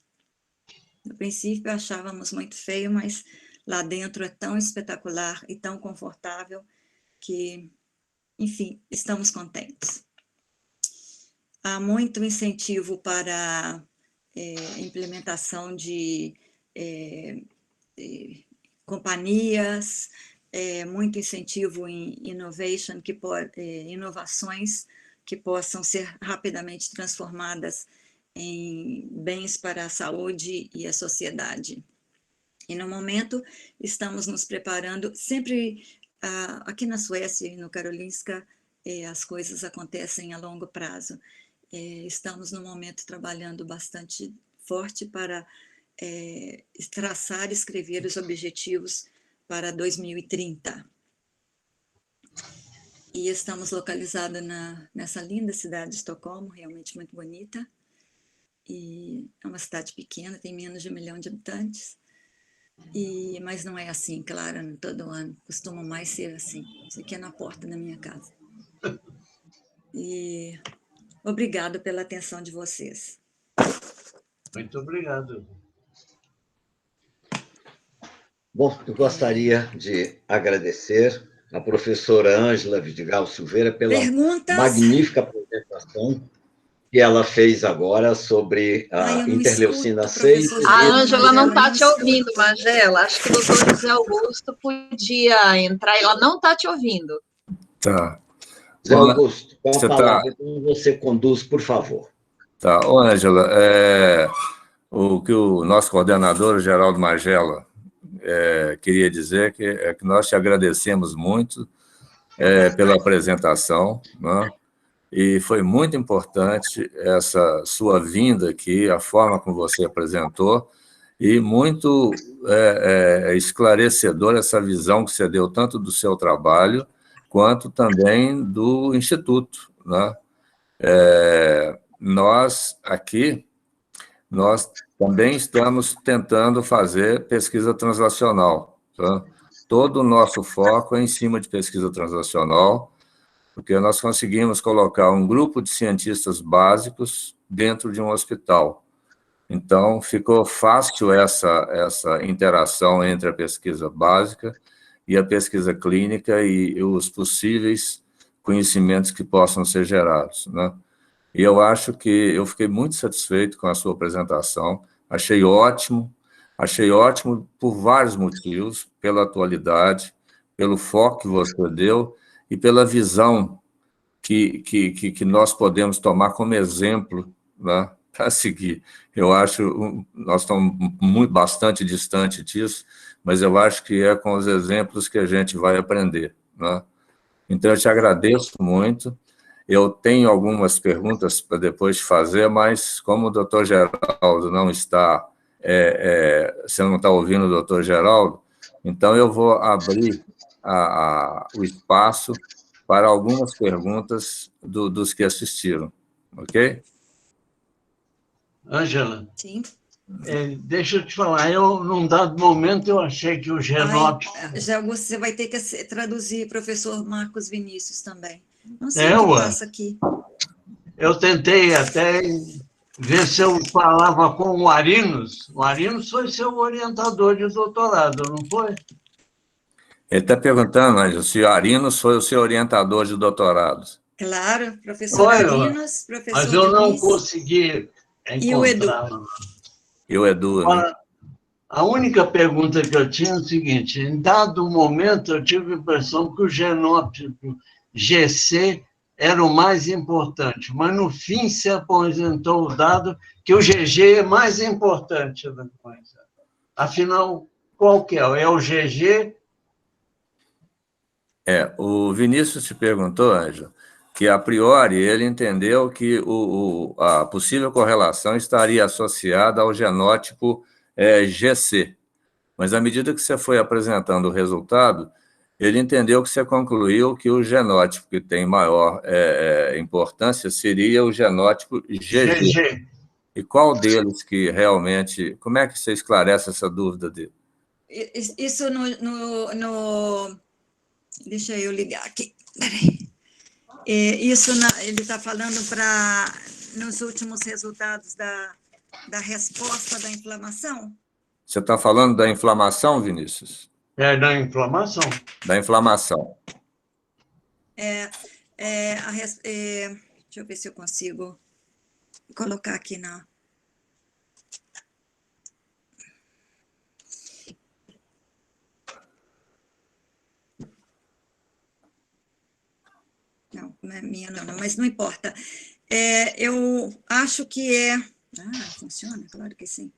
No princípio achávamos muito feio, mas lá dentro é tão espetacular e tão confortável que, enfim, estamos contentes. Há muito incentivo para implementação de companhias, muito incentivo em inovações que possam ser rapidamente transformadas em bens para a saúde e a sociedade. E, no momento, estamos nos preparando, sempre aqui na Suécia e no Karolinska, as coisas acontecem a longo prazo. Estamos, no momento, trabalhando bastante forte para traçar e escrever os objetivos para 2030. E estamos localizados nessa linda cidade de Estocolmo, realmente muito bonita. E é uma cidade pequena, tem menos de 1 milhão de habitantes. Mas não é assim, claro, todo ano. Costuma mais ser assim. Isso aqui é na porta da minha casa. E obrigado pela atenção de vocês. Muito obrigado. Bom, eu gostaria de agradecer a professora Ângela Vidigal Silveira pela magnífica apresentação que ela fez agora sobre a interleucina 6. A Ângela não está te ouvindo, Magela. Acho que o doutor José Augusto podia entrar, ela não está te ouvindo. Tá. José Augusto, com a palavra, então você conduz, por favor. Tá. Ô, Ângela, o que o nosso coordenador, Geraldo Magela, queria dizer que nós te agradecemos muito pela apresentação, né? E foi muito importante essa sua vinda aqui, a forma como você apresentou, e muito esclarecedora essa visão que você deu tanto do seu trabalho, quanto também do Instituto, né? Nós, aqui, nós também estamos tentando fazer pesquisa translacional. Tá? Todo o nosso foco é em cima de pesquisa translacional, porque nós conseguimos colocar um grupo de cientistas básicos dentro de um hospital. Então, ficou fácil essa interação entre a pesquisa básica e a pesquisa clínica e os possíveis conhecimentos que possam ser gerados, né? E eu acho que eu fiquei muito satisfeito com a sua apresentação, achei ótimo por vários motivos, pela atualidade, pelo foco que você deu e pela visão que nós podemos tomar como exemplo, né, para seguir. Eu acho, nós estamos bastante distante disso, mas eu acho que é com os exemplos que a gente vai aprender, né? Então, eu te agradeço muito. Eu tenho algumas perguntas para depois fazer, mas como o doutor Geraldo não está, você não está ouvindo o doutor Geraldo, então eu vou abrir o espaço para algumas perguntas dos que assistiram, ok? Ângela, Sim. deixa eu te falar, num dado momento, eu achei que o genótipo... Zé Augusto, você vai ter que traduzir, professor Marcos Vinícius também. Não sei o que passa aqui. Eu tentei até ver se eu falava com o Arinos. O Arinos foi seu orientador de doutorado, não foi? Ele está perguntando, Ângela, se o Arinos foi o seu orientador de doutorado. Claro, professor Arinos, professor mas eu não Vinícius, consegui encontrar. E o Edu. E o Edu, né? A única pergunta que eu tinha é o seguinte: em dado momento, eu tive a impressão que o genótipo GC era o mais importante, mas no fim se apresentou o dado que o GG é mais importante da coisa. Afinal, qual que é? É o GG? O Vinícius te perguntou, Ângela, que a priori ele entendeu que a possível correlação estaria associada ao genótipo GC, mas à medida que você foi apresentando o resultado, ele entendeu que você concluiu que o genótipo que tem maior importância seria o genótipo GG. E qual deles que realmente... Como é que você esclarece essa dúvida dele? Isso deixa eu ligar aqui. Peraí. Isso ele está falando nos últimos resultados da resposta da inflamação? Você está falando da inflamação, Vinícius? Da inflamação. Da inflamação. Deixa eu ver se eu consigo colocar aqui na... Não, não é minha, não, mas não importa. Eu acho que é... funciona? Claro que sim.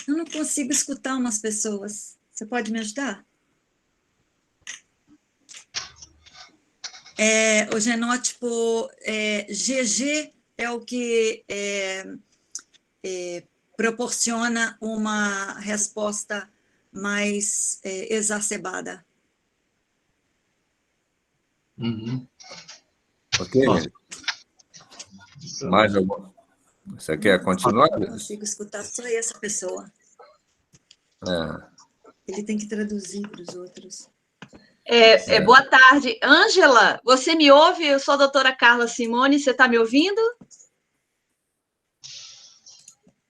Eu não consigo escutar umas pessoas. Você pode me ajudar? O genótipo GG é o que proporciona uma resposta mais exacerbada. Uhum. Ok, mais alguma? Você quer continuar? Eu não consigo escutar só essa pessoa. Ele tem que traduzir para os outros. Boa tarde. Ângela, você me ouve? Eu sou a doutora Carla Simone, você está me ouvindo?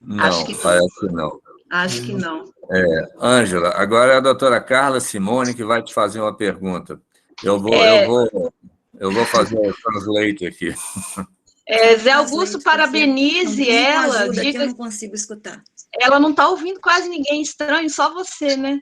Não, parece que não. Acho que não. Ângela, agora é a doutora Carla Simone que vai te fazer uma pergunta. Eu vou fazer o translate aqui. Zé Augusto, parabenize ela. Diga que eu não consigo escutar. Ela não está ouvindo quase ninguém, estranho, só você, né?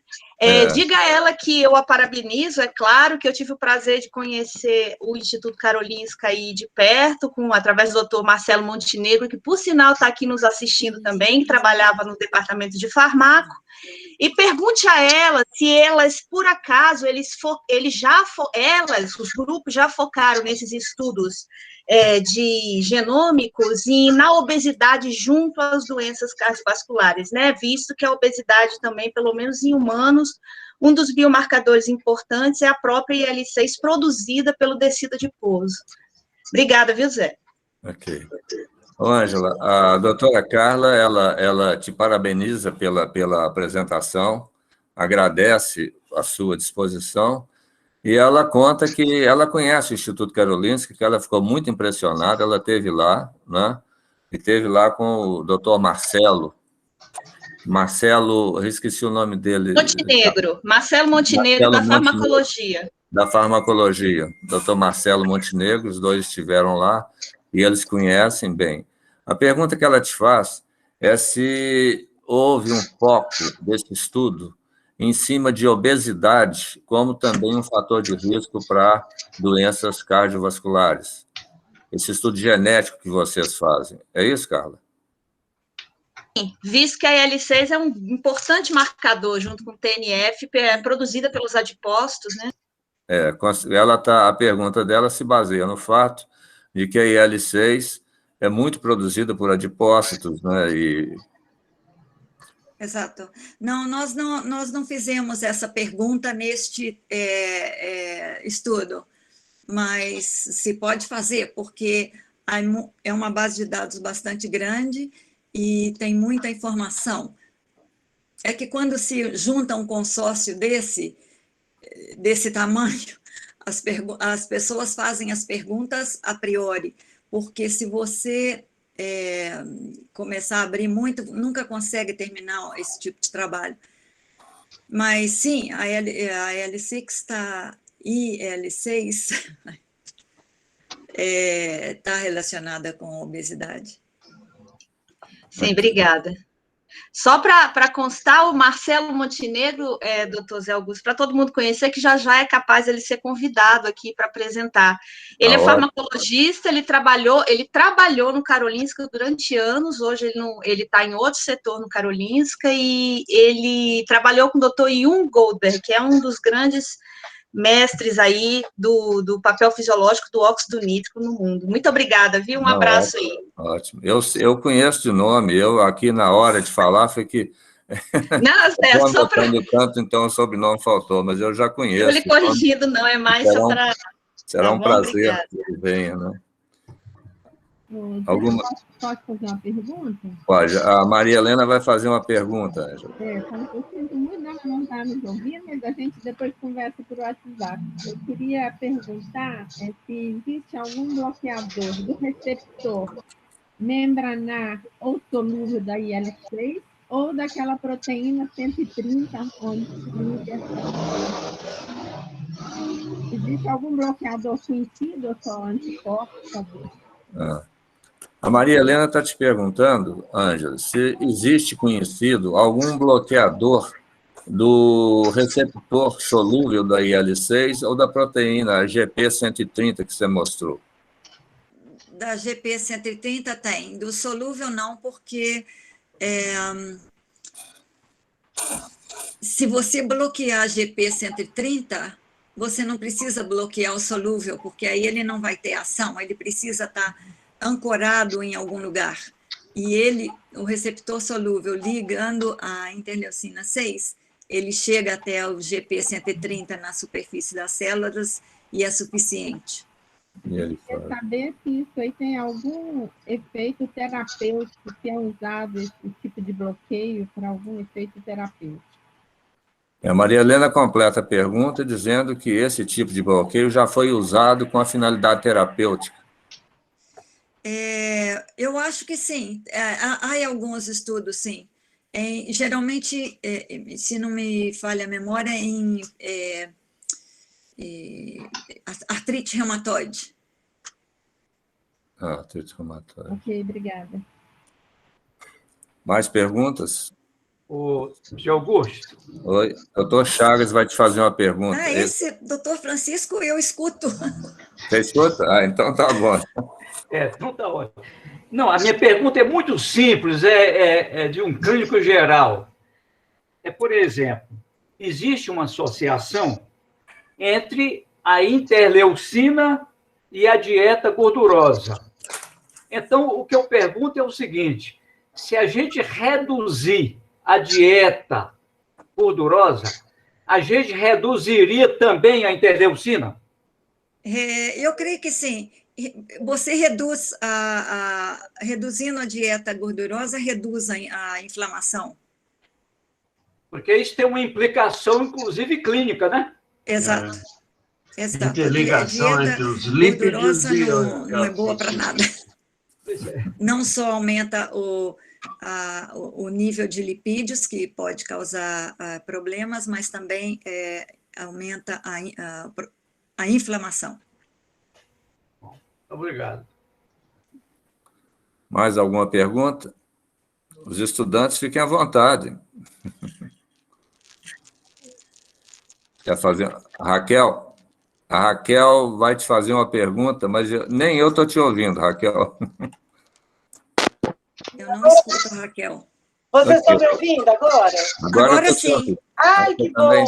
Diga a ela que eu a parabenizo, é claro que eu tive o prazer de conhecer o Instituto Karolinska aí de perto, através do doutor Marcelo Montenegro, que, por sinal, está aqui nos assistindo também, que trabalhava no departamento de farmaco, e pergunte a ela se elas, por acaso, os grupos já focaram nesses estudos de genômicos e na obesidade junto às doenças cardiovasculares, né? Visto que a obesidade também, pelo menos em humanos, um dos biomarcadores importantes é a própria IL-6 produzida pelo tecido adiposo. Obrigada, viu, Zé? Ok. Ô, Ângela, a doutora Carla, ela te parabeniza pela apresentação, agradece a sua disposição, e ela conta que ela conhece o Instituto Karolinska, que ela ficou muito impressionada, ela esteve lá, né? E esteve lá com o doutor Marcelo, eu esqueci o nome dele. Montenegro, Marcelo Montenegro, da farmacologia. Da farmacologia, doutor Marcelo Montenegro, os dois estiveram lá, e eles conhecem bem. A pergunta que ela te faz é se houve um foco desse estudo em cima de obesidade, como também um fator de risco para doenças cardiovasculares. Esse estudo genético que vocês fazem. É isso, Carla? Sim, visto que a IL-6 é um importante marcador, junto com o TNF, produzida pelos adipócitos, né? A pergunta dela se baseia no fato de que a IL-6 é muito produzida por adipócitos, né? Exato. Não, nós não fizemos essa pergunta neste estudo, mas se pode fazer, porque é uma base de dados bastante grande e tem muita informação. É que quando se junta um consórcio desse tamanho, as pessoas fazem as perguntas a priori, porque se você começar a abrir muito, nunca consegue terminar esse tipo de trabalho. Mas, sim, a IL-6 está relacionada com a obesidade. Sim, obrigada. Só para constar, o Marcelo Montenegro, doutor Zé Augusto, para todo mundo conhecer, que já é capaz de ele ser convidado aqui para apresentar. Ele é farmacologista, ele trabalhou no Karolinska durante anos, hoje ele está em outro setor no Karolinska, e ele trabalhou com o doutor Jung Goldberg, que é um dos grandes mestres aí do papel fisiológico do óxido nítrico no mundo. Muito obrigada, viu? Um abraço aí. Ótimo. Eu conheço de nome, eu aqui na hora de falar foi que... Não, só para... tanto, então o sobrenome faltou, mas eu já conheço. Eu lhe corrigindo, não, é mais só para... Será um prazer que ele venha, né? Posso fazer uma pergunta? Pode. A Maria Helena vai fazer uma pergunta, Ângela. Eu sinto muito não estar nos ouvindo, mas a gente depois conversa por WhatsApp. Eu queria perguntar se existe algum bloqueador do receptor membranar ou solúvel da IL-6 ou daquela proteína 130, onde existe algum bloqueador conhecido ou só anticorpos? A Maria Helena está te perguntando, Ângela, se existe conhecido algum bloqueador do receptor solúvel da IL-6 ou da proteína GP130 que você mostrou. Da GP130 tem, do solúvel não, porque se você bloquear a GP130, você não precisa bloquear o solúvel, porque aí ele não vai ter ação, ele precisa estar ancorado em algum lugar. E o receptor solúvel, ligando a interleucina 6, ele chega até o GP130 na superfície das células e é suficiente. Quer saber se isso aí tem algum efeito terapêutico, que é usado esse tipo de bloqueio para algum efeito terapêutico? A Maria Helena completa a pergunta dizendo que esse tipo de bloqueio já foi usado com a finalidade terapêutica. Eu acho que sim. Há alguns estudos, sim. Geralmente, se não me falha a memória, em artrite reumatoide. Artrite reumatoide. Ok, obrigada. Mais perguntas? O Zé Augusto. Oi, doutor Chagas vai te fazer uma pergunta. Esse doutor Francisco, eu escuto. Você escuta? Então tá bom. Então tá ótimo. Não, a minha pergunta é muito simples, é de um clínico geral. Por exemplo, existe uma associação entre a interleucina e a dieta gordurosa. Então, o que eu pergunto é o seguinte, se a gente reduzir a dieta gordurosa, a gente reduziria também a interleucina? Eu creio que sim. você reduz reduzindo a dieta gordurosa, reduz a inflamação. Porque isso tem uma implicação, inclusive, clínica, né? Exato. Exato. Interligação entre os lípidos gordurosa e não é boa para nada. Pois é. Não só aumenta o nível de lipídios, que pode causar problemas, mas também aumenta a inflamação. Obrigado. Mais alguma pergunta? Os estudantes fiquem à vontade. Quer fazer? Raquel? A Raquel vai te fazer uma pergunta, mas nem eu estou te ouvindo, Raquel. Eu não escuto, Raquel. Vocês estão me ouvindo agora? Agora sim. Ai, que bom!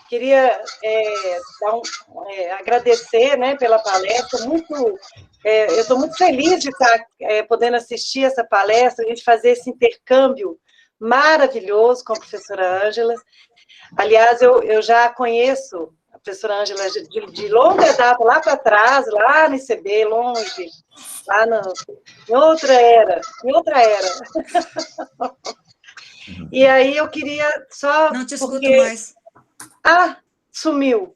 Queria agradecer, né, pela palestra. Eu estou muito feliz de estar podendo assistir essa palestra, a gente fazer esse intercâmbio maravilhoso com a professora Ângela. Aliás, eu já conheço a professora Ângela de longa data, lá para trás, lá no ICB, longe, lá em outra era. E aí eu queria só... Não te escuto mais. Ah, sumiu.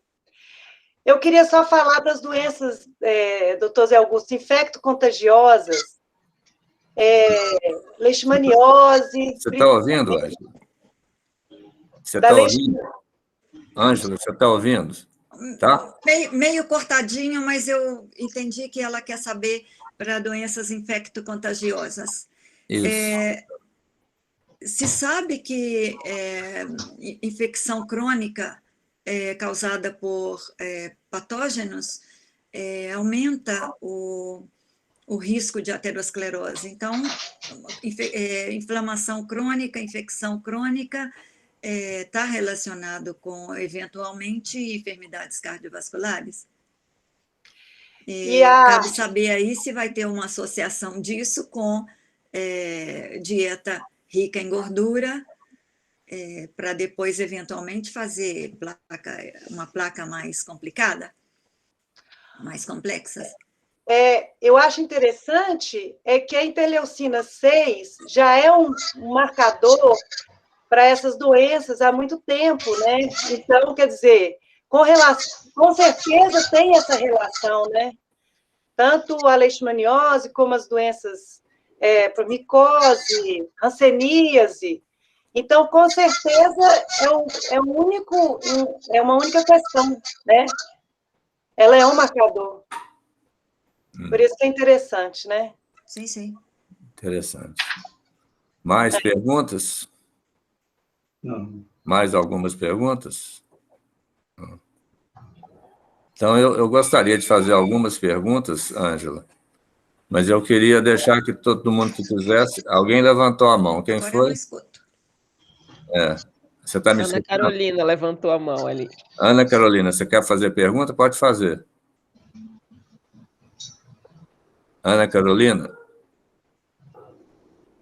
Eu queria só falar das doenças, doutor Zé Augusto, infecto-contagiosas, leishmaniose... Você está ouvindo, Ângela? Você está ouvindo? Ângela, você está ouvindo? Tá? Meio cortadinho, mas eu entendi que ela quer saber para doenças infecto-contagiosas. Isso. Se sabe que infecção crônica causada por patógenos aumenta o risco de aterosclerose. Então, inflamação crônica, infecção crônica está relacionado com, eventualmente, enfermidades cardiovasculares. Cabe saber aí se vai ter uma associação disso com dieta rica em gordura, para depois, eventualmente, fazer uma placa mais complicada, mais complexa. Eu acho interessante que a interleucina 6 já é um marcador para essas doenças há muito tempo, né? Então, quer dizer, com certeza tem essa relação, né? Tanto a leishmaniose como as doenças por micose, hanseníase. Então, com certeza, é uma única questão, né? Ela é um marcador. Por isso que é interessante, né? Sim, sim. Interessante. Mais perguntas? Não. Mais algumas perguntas? Então, eu gostaria de fazer algumas perguntas, Ângela, mas eu queria deixar que todo mundo que quisesse... Alguém levantou a mão. Quem Agora foi? eu não escuto. Você está me Ana escutando? Carolina levantou a mão ali. Ana Carolina, você quer fazer pergunta? Pode fazer. Ana Carolina?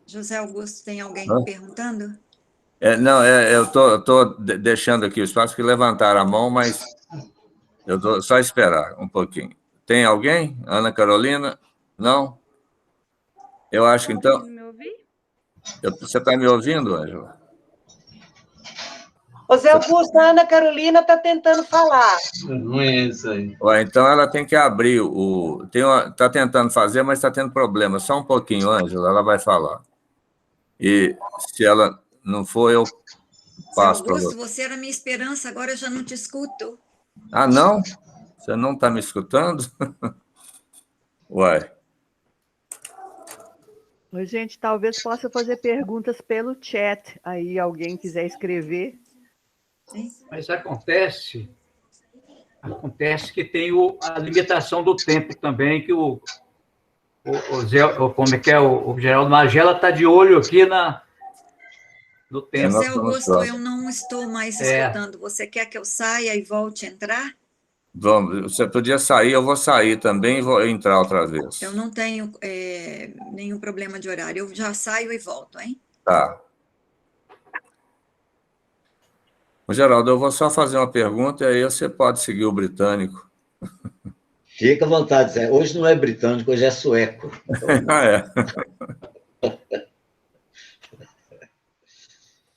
José Augusto, tem alguém perguntando? Não, eu estou deixando aqui o espaço, que levantaram a mão, mas eu estou só esperar um pouquinho. Tem alguém? Ana Carolina? Não? Eu acho que então... Você está me ouvindo, Ângela? Ô, Zé Augusto, a Ana Carolina está tentando falar. Não é isso aí. Então, ela tem que abrir o... Está tentando fazer, mas está tendo problema. Só um pouquinho, Ângela, ela vai falar. E se ela não for, eu passo para você. Você era minha esperança, agora eu já não te escuto. Ah, não? Você não está me escutando? Uai. Oi, gente, talvez possa fazer perguntas pelo chat. Aí, alguém quiser escrever. Mas acontece que tem a limitação do tempo também, que o Geraldo Magela está de olho aqui no tempo. José Augusto, eu não estou mais escutando. Você quer que eu saia e volte a entrar? Vamos, você podia sair, eu vou sair também e vou entrar outra vez. Eu não tenho nenhum problema de horário. Eu já saio e volto, hein? Tá. Geraldo, eu vou só fazer uma pergunta e aí você pode seguir o britânico. Fica à vontade, Zé. Hoje não é britânico, hoje é sueco.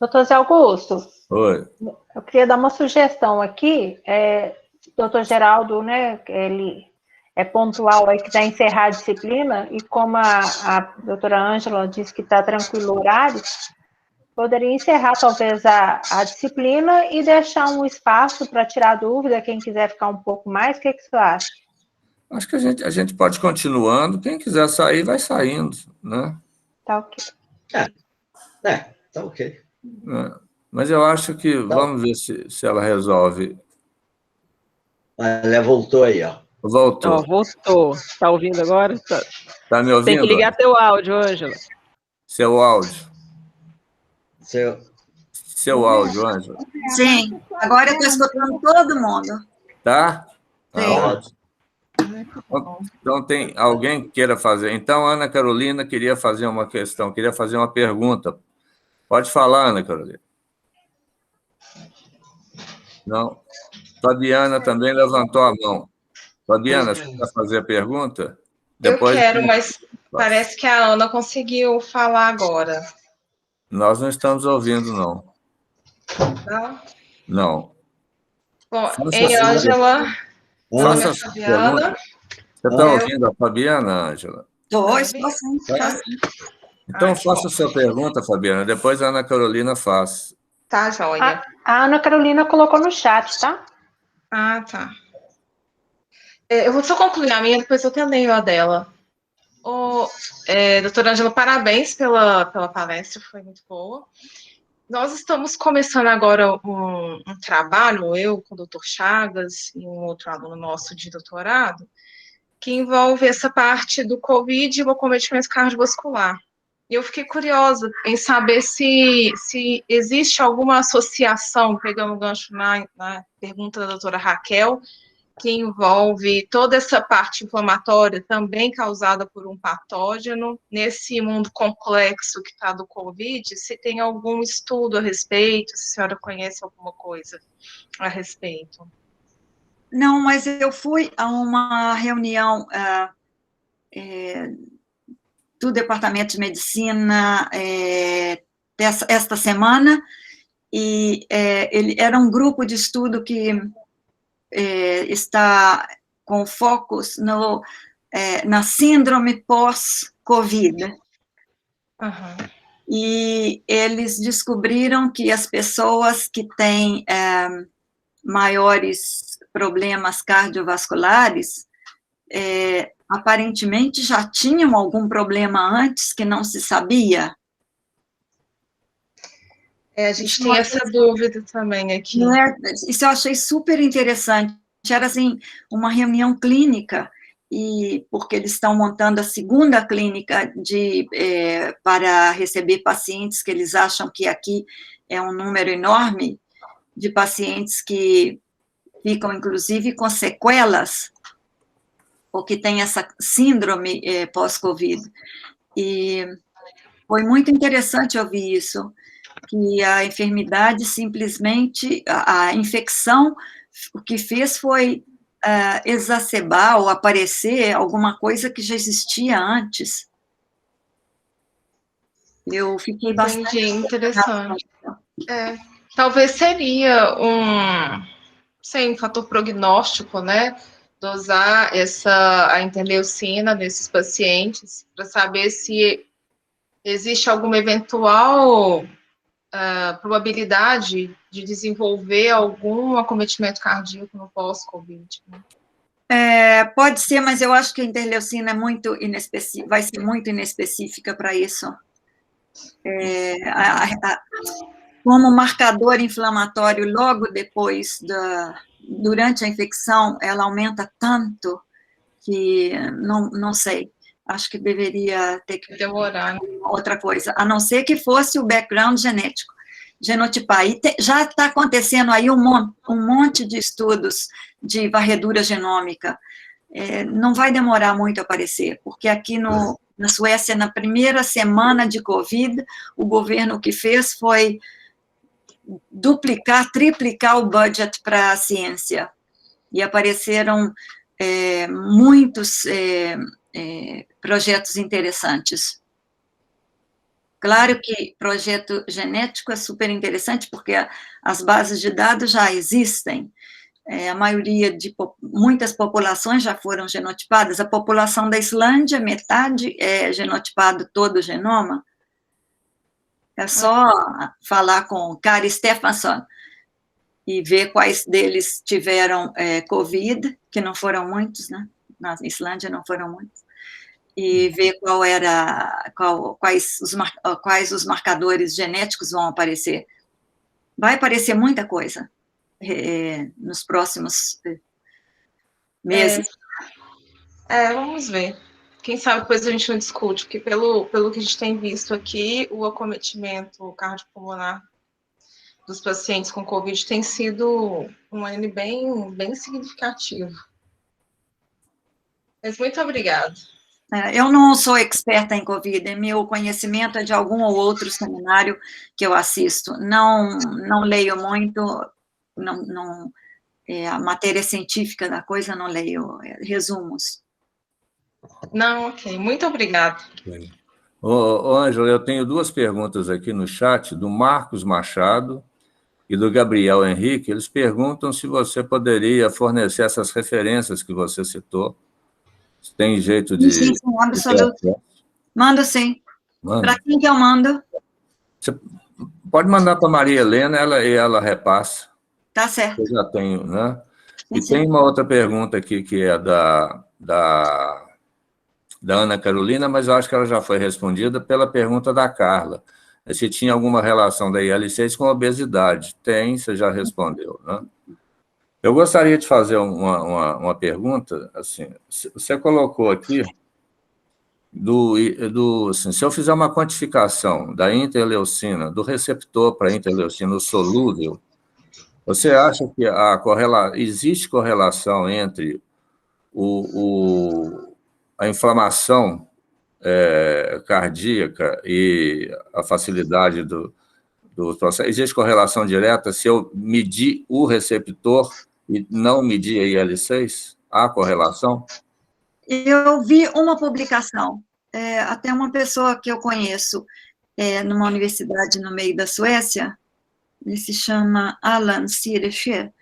Doutor Zé Augusto. Oi. Eu queria dar uma sugestão aqui. Doutor Geraldo, né, ele é pontual aí que está encerrar a disciplina, e como a doutora Ângela disse que está tranquilo o horário, poderia encerrar talvez a disciplina e deixar um espaço para tirar dúvida, quem quiser ficar um pouco mais. O que você acha? Acho que a gente pode ir continuando. Quem quiser sair, vai saindo, né? Tá ok. Tá ok. Mas eu acho que... Vamos ver se ela resolve. Ela voltou aí, ó. Voltou. Voltou. Tá ouvindo agora? Tá me ouvindo? Tem que ligar teu áudio, Ângela. Seu áudio. Seu áudio, Ângela. Sim, agora eu estou escutando todo mundo. Tá? Sim. Ótimo. Então, tem alguém que queira fazer. Então, a Ana Carolina queria fazer uma questão, queria fazer uma pergunta. Pode falar, Ana Carolina. Não. Fabiana também levantou a mão. Fabiana, você quer fazer a pergunta? Depois... Eu quero, mas parece que a Ana conseguiu falar agora. Nós não estamos ouvindo, não. Não? Não. Bom, ei, Ângela. Faça a sua pergunta. Você está ouvindo a Fabiana, Ângela? Estou sim. Então, faça a sua pergunta, Fabiana. Depois a Ana Carolina faz. Tá, joia. A Ana Carolina colocou no chat, tá? Ah, tá. Eu vou só concluir a minha, depois eu leio a dela. Doutora Ângela, parabéns pela palestra, foi muito boa. Nós estamos começando agora um trabalho, eu com o doutor Chagas e um outro aluno nosso de doutorado, que envolve essa parte do COVID e o acometimento cardiovascular. E eu fiquei curiosa em saber se existe alguma associação, pegando o gancho na pergunta da doutora Raquel, que envolve toda essa parte inflamatória também causada por um patógeno, nesse mundo complexo que está do COVID, se tem algum estudo a respeito, se a senhora conhece alguma coisa a respeito. Não, mas eu fui a uma reunião do Departamento de Medicina esta semana, e ele era um grupo de estudo que está com focos na síndrome pós-Covid. Uhum. E eles descobriram que as pessoas que têm maiores problemas cardiovasculares, aparentemente já tinham algum problema antes que não se sabia. A gente tem essa dúvida também aqui. Isso eu achei super interessante. Era, assim, uma reunião clínica, porque eles estão montando a segunda clínica para receber pacientes, que eles acham que aqui é um número enorme de pacientes que ficam, inclusive, com sequelas, ou que têm essa síndrome pós-Covid. E foi muito interessante ouvir isso, que a enfermidade simplesmente, a infecção, o que fez foi exacerbar ou aparecer alguma coisa que já existia antes. Eu fiquei bastante... Entendi, interessante. Talvez seria um fator prognóstico, né? Dosar a interleucina nesses pacientes, para saber se existe alguma eventual probabilidade de desenvolver algum acometimento cardíaco no pós-Covid. Né? Pode ser, mas eu acho que a interleucina vai ser muito inespecífica para isso. Como marcador inflamatório, logo depois durante a infecção, ela aumenta tanto que não sei. Acho que deveria ter que demorar, né? Outra coisa, a não ser que fosse o background genético, genotipar. E já está acontecendo aí um monte de estudos de varredura genômica. Não vai demorar muito a aparecer, porque aqui na Suécia, na primeira semana de Covid, o governo o que fez foi duplicar, triplicar o budget para a ciência. E apareceram muitos projetos interessantes. Claro que projeto genético é super interessante, porque as bases de dados já existem. A maioria de muitas populações já foram genotipadas. A população da Islândia, metade é genotipado todo o genoma. É só falar com Kari Stefansson e ver quais deles tiveram Covid, que não foram muitos, né? Na Islândia não foram muitos. E ver quais os marcadores genéticos vão aparecer. Vai aparecer muita coisa nos próximos meses. Vamos ver. Quem sabe depois a gente não discute, porque pelo que a gente tem visto aqui, o acometimento cardiopulmonar dos pacientes com Covid tem sido um N bem significativo. Mas muito obrigada. Eu não sou experta em Covid, meu conhecimento é de algum ou outro seminário que eu assisto. Não leio muito, a matéria científica da coisa não leio, resumos. Não, ok. Muito obrigada. Ângela, eu tenho duas perguntas aqui no chat, do Marcos Machado e do Gabriel Henrique. Eles perguntam se você poderia fornecer essas referências que você citou. Tem jeito de... Sim, absolutamente. Mando sim. Para quem que eu mando? Você pode mandar para a Maria Helena, ela repassa. Tá certo. Eu já tenho, né? E Sim. tem uma outra pergunta aqui, que é da Ana Carolina, mas eu acho que ela já foi respondida pela pergunta da Carla. Se tinha alguma relação da IL-6 com obesidade. Tem, você já respondeu, né? Eu gostaria de fazer uma pergunta, assim, você colocou aqui, assim, se eu fizer uma quantificação da interleucina, do receptor para interleucina solúvel, você acha que existe correlação entre a inflamação cardíaca e a facilidade do processo? Existe correlação direta se eu medir o receptor e não medir a IL-6? Há correlação? Eu vi uma publicação, até uma pessoa que eu conheço, numa universidade no meio da Suécia, ele se chama Alan Sirescher,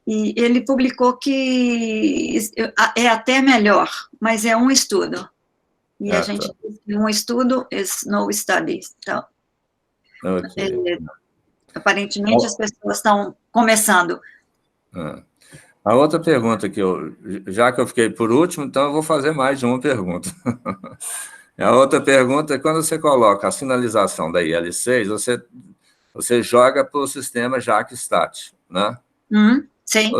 e ele publicou que é até melhor, mas é um estudo. E a gente diz que um estudo is no study. Então, aparentemente as pessoas estão começando. A outra pergunta já que eu fiquei por último, então eu vou fazer mais de uma pergunta. A outra pergunta é, quando você coloca a sinalização da IL-6, você joga para o sistema JAK-STAT, né? Sim.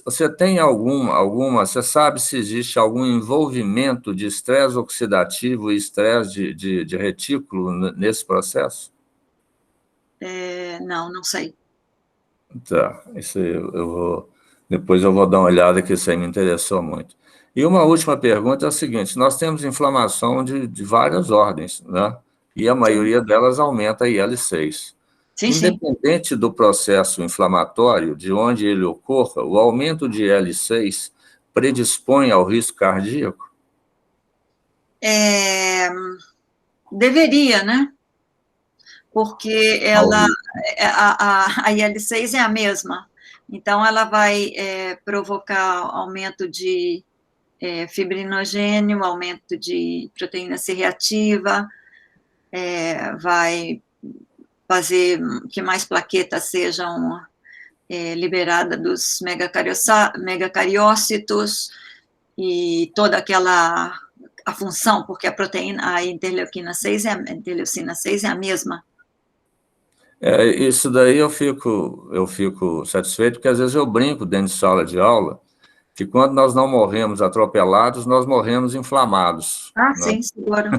Você tem você sabe se existe algum envolvimento de estresse oxidativo e estresse de retículo nesse processo? Não sei. Tá, isso depois eu vou dar uma olhada, que isso aí me interessou muito. E uma última pergunta é a seguinte: nós temos inflamação de várias ordens, né? E a maioria delas aumenta a IL-6. Independente do processo inflamatório, de onde ele ocorra, o aumento de IL-6 predispõe ao risco cardíaco? Deveria, né? Porque a IL-6 é a mesma. Então, ela vai provocar aumento de fibrinogênio, aumento de proteína C reativa, vai fazer que mais plaquetas sejam liberadas dos megacariócitos e toda a função, porque a interleucina 6 é a mesma. Isso daí eu fico satisfeito, porque às vezes eu brinco dentro de sala de aula que quando nós não morremos atropelados, nós morremos inflamados. Né? Sim, seguro.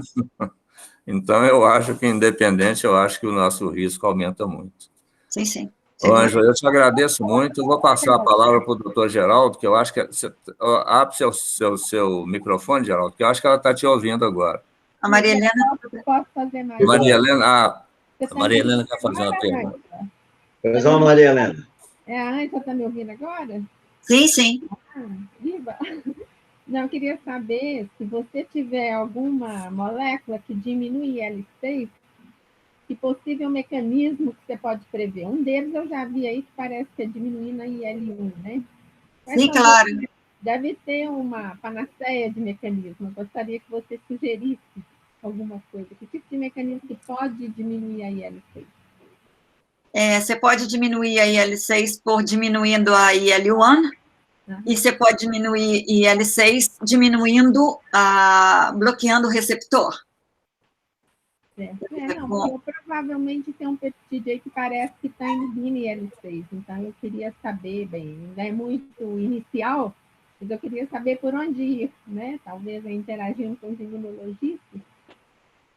Então, eu acho que, independente, eu acho que o nosso risco aumenta muito. Sim. Ângela, eu te agradeço muito. Eu vou passar a palavra para o doutor Geraldo, que eu acho que... Abre seu microfone, Geraldo, que eu acho que ela está te ouvindo agora. A Maria Helena... Posso fazer mais? Maria Helena... a Maria Helena quer fazer uma pergunta. Pois não, Maria Helena. A Ângela está me ouvindo agora? Sim. Viva! Não, eu queria saber se você tiver alguma molécula que diminui IL-6, que possível mecanismo que você pode prever. Um deles eu já vi aí que parece que é diminuindo a IL-1, né? Sim, claro. Deve ter uma panaceia de mecanismo. Eu gostaria que você sugerisse alguma coisa. Que tipo de mecanismo que pode diminuir a IL-6? Você pode diminuir a IL-6 por diminuindo a IL-1, e você pode diminuir IL-6 bloqueando o receptor. Não, eu provavelmente tem um peptídeo aí que parece que está inibindo IL-6, então eu queria saber, bem, ainda é muito inicial, mas eu queria saber por onde ir, né? Talvez interagindo com os imunologistas,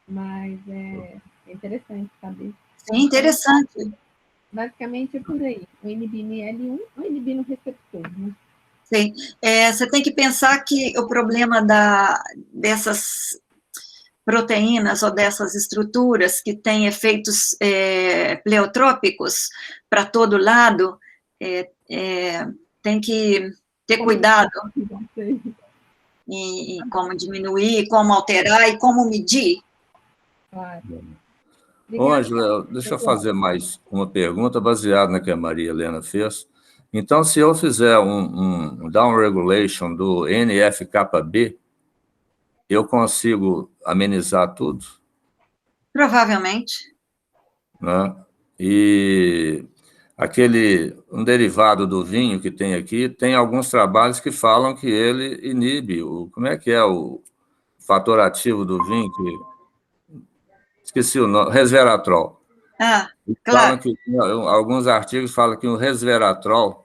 mas é interessante saber. Sim, interessante. Basicamente é por aí, ou inibindo IL-1 ou inibindo o receptor, né? Sim, você tem que pensar que o problema dessas proteínas ou dessas estruturas que têm efeitos pleotrópicos para todo lado, tem que ter cuidado em como diminuir, como alterar e como medir. Ô, Ângela, deixa eu fazer mais uma pergunta baseada na que a Maria Helena fez. Então, se eu fizer um down regulation do NF-κB, eu consigo amenizar tudo? Provavelmente. Né? E um derivado do vinho que tem aqui, tem alguns trabalhos que falam que ele inibe como é que é o fator ativo do vinho? Esqueci o nome, resveratrol. Claro. Alguns artigos falam que o resveratrol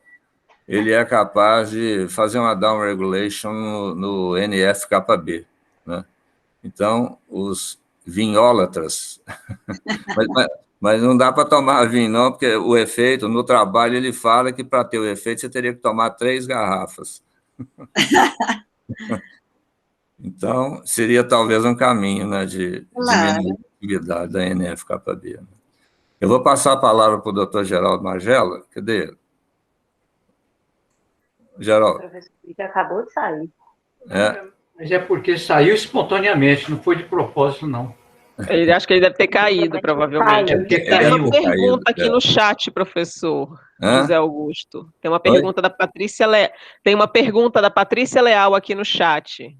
ele é capaz de fazer uma down regulation no NF-κB, né? Então, os vinhólatras... mas não dá para tomar vinho, não, porque o efeito, no trabalho, ele fala que para ter o efeito você teria que tomar 3 garrafas. Então, seria talvez um caminho, né, de diminuir a atividade da NF-κB. Eu vou passar a palavra para o doutor Geraldo Magela. Cadê ele? Geraldo. O professor que acabou de sair. Mas é porque saiu espontaneamente, não foi de propósito, não. Ele acho que ele deve ter caído, provavelmente. Tem uma pergunta aqui no chat, professor José Augusto. Tem uma pergunta da Patrícia Tem uma pergunta da Patrícia Leal aqui no chat.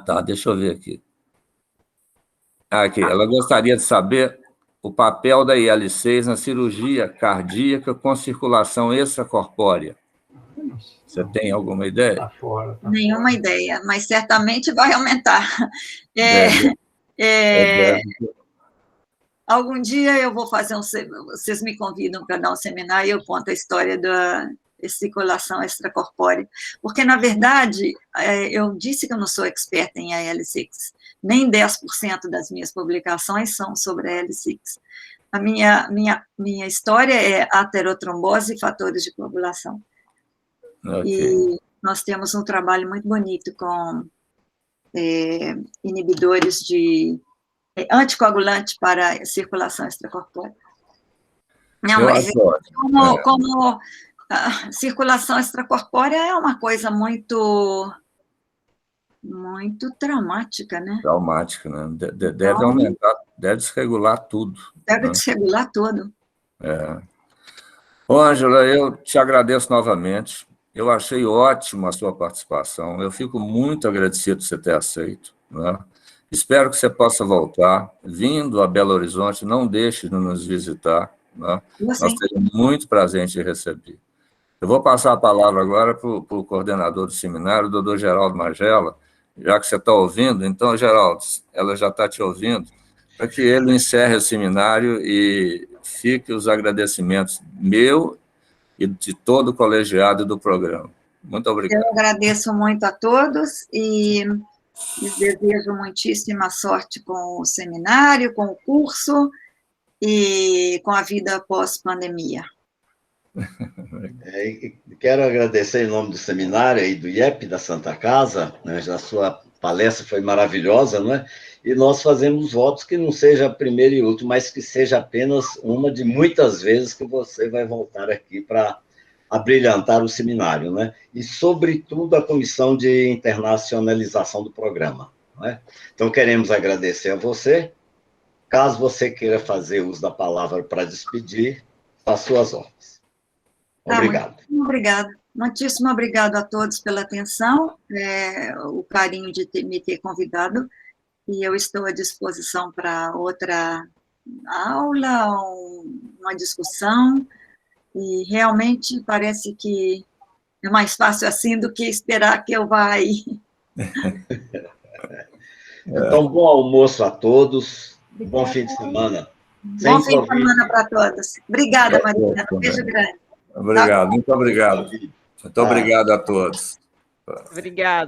Tá, deixa eu ver aqui. Aqui, ela gostaria de saber o papel da IL-6 na cirurgia cardíaca com circulação extracorpórea. Você tem alguma ideia? Tá fora. Nenhuma ideia, mas certamente vai aumentar. Algum dia eu vou fazer vocês me convidam para dar um seminário e eu conto a história da circulação extracorpórea, porque, na verdade, eu disse que eu não sou experta em IL-6, nem 10% das minhas publicações são sobre a IL-6. A minha história é aterotrombose e fatores de coagulação. E nós temos um trabalho muito bonito com inibidores de anticoagulante para circulação extracorpórea. Não, mas como a circulação extracorpórea é uma coisa muito traumática, né? Traumática, né? Deve aumentar, deve desregular tudo. Deve desregular tudo. Ô, Ângela, eu te agradeço novamente. Eu achei ótima a sua participação. Eu fico muito agradecido por você ter aceito, né? Espero que você possa voltar. Vindo a Belo Horizonte, não deixe de nos visitar, né? Nós teremos muito prazer em te receber. Eu vou passar a palavra agora para o coordenador do seminário, o doutor Geraldo Magela, já que você está ouvindo. Então, Geraldo, ela já está te ouvindo, para que ele encerre o seminário e fique os agradecimentos meu e de todo o colegiado do programa. Muito obrigado. Eu agradeço muito a todos e lhes desejo muitíssima sorte com o seminário, com o curso e com a vida pós-pandemia. Quero agradecer em nome do seminário e do IEP da Santa Casa, né? A sua palestra foi maravilhosa, não é? E nós fazemos votos que não seja a primeira e última, mas que seja apenas uma de muitas vezes que você vai voltar aqui para abrilhantar o seminário, né? E, sobretudo, a comissão de internacionalização do programa. Não é? Então, queremos agradecer a você. Caso você queira fazer uso da palavra para despedir, às suas ordens. Obrigado. Muito obrigada. Muitíssimo obrigado a todos pela atenção, o carinho de me ter convidado, e eu estou à disposição para outra aula, uma discussão, e realmente parece que é mais fácil assim do que esperar que eu vá aí. Então, bom almoço a todos, bom fim de semana. Bom fim de semana para todos. Obrigada, Mariana. Um beijo grande. Obrigado, muito obrigado. Muito obrigado a todos. Obrigada.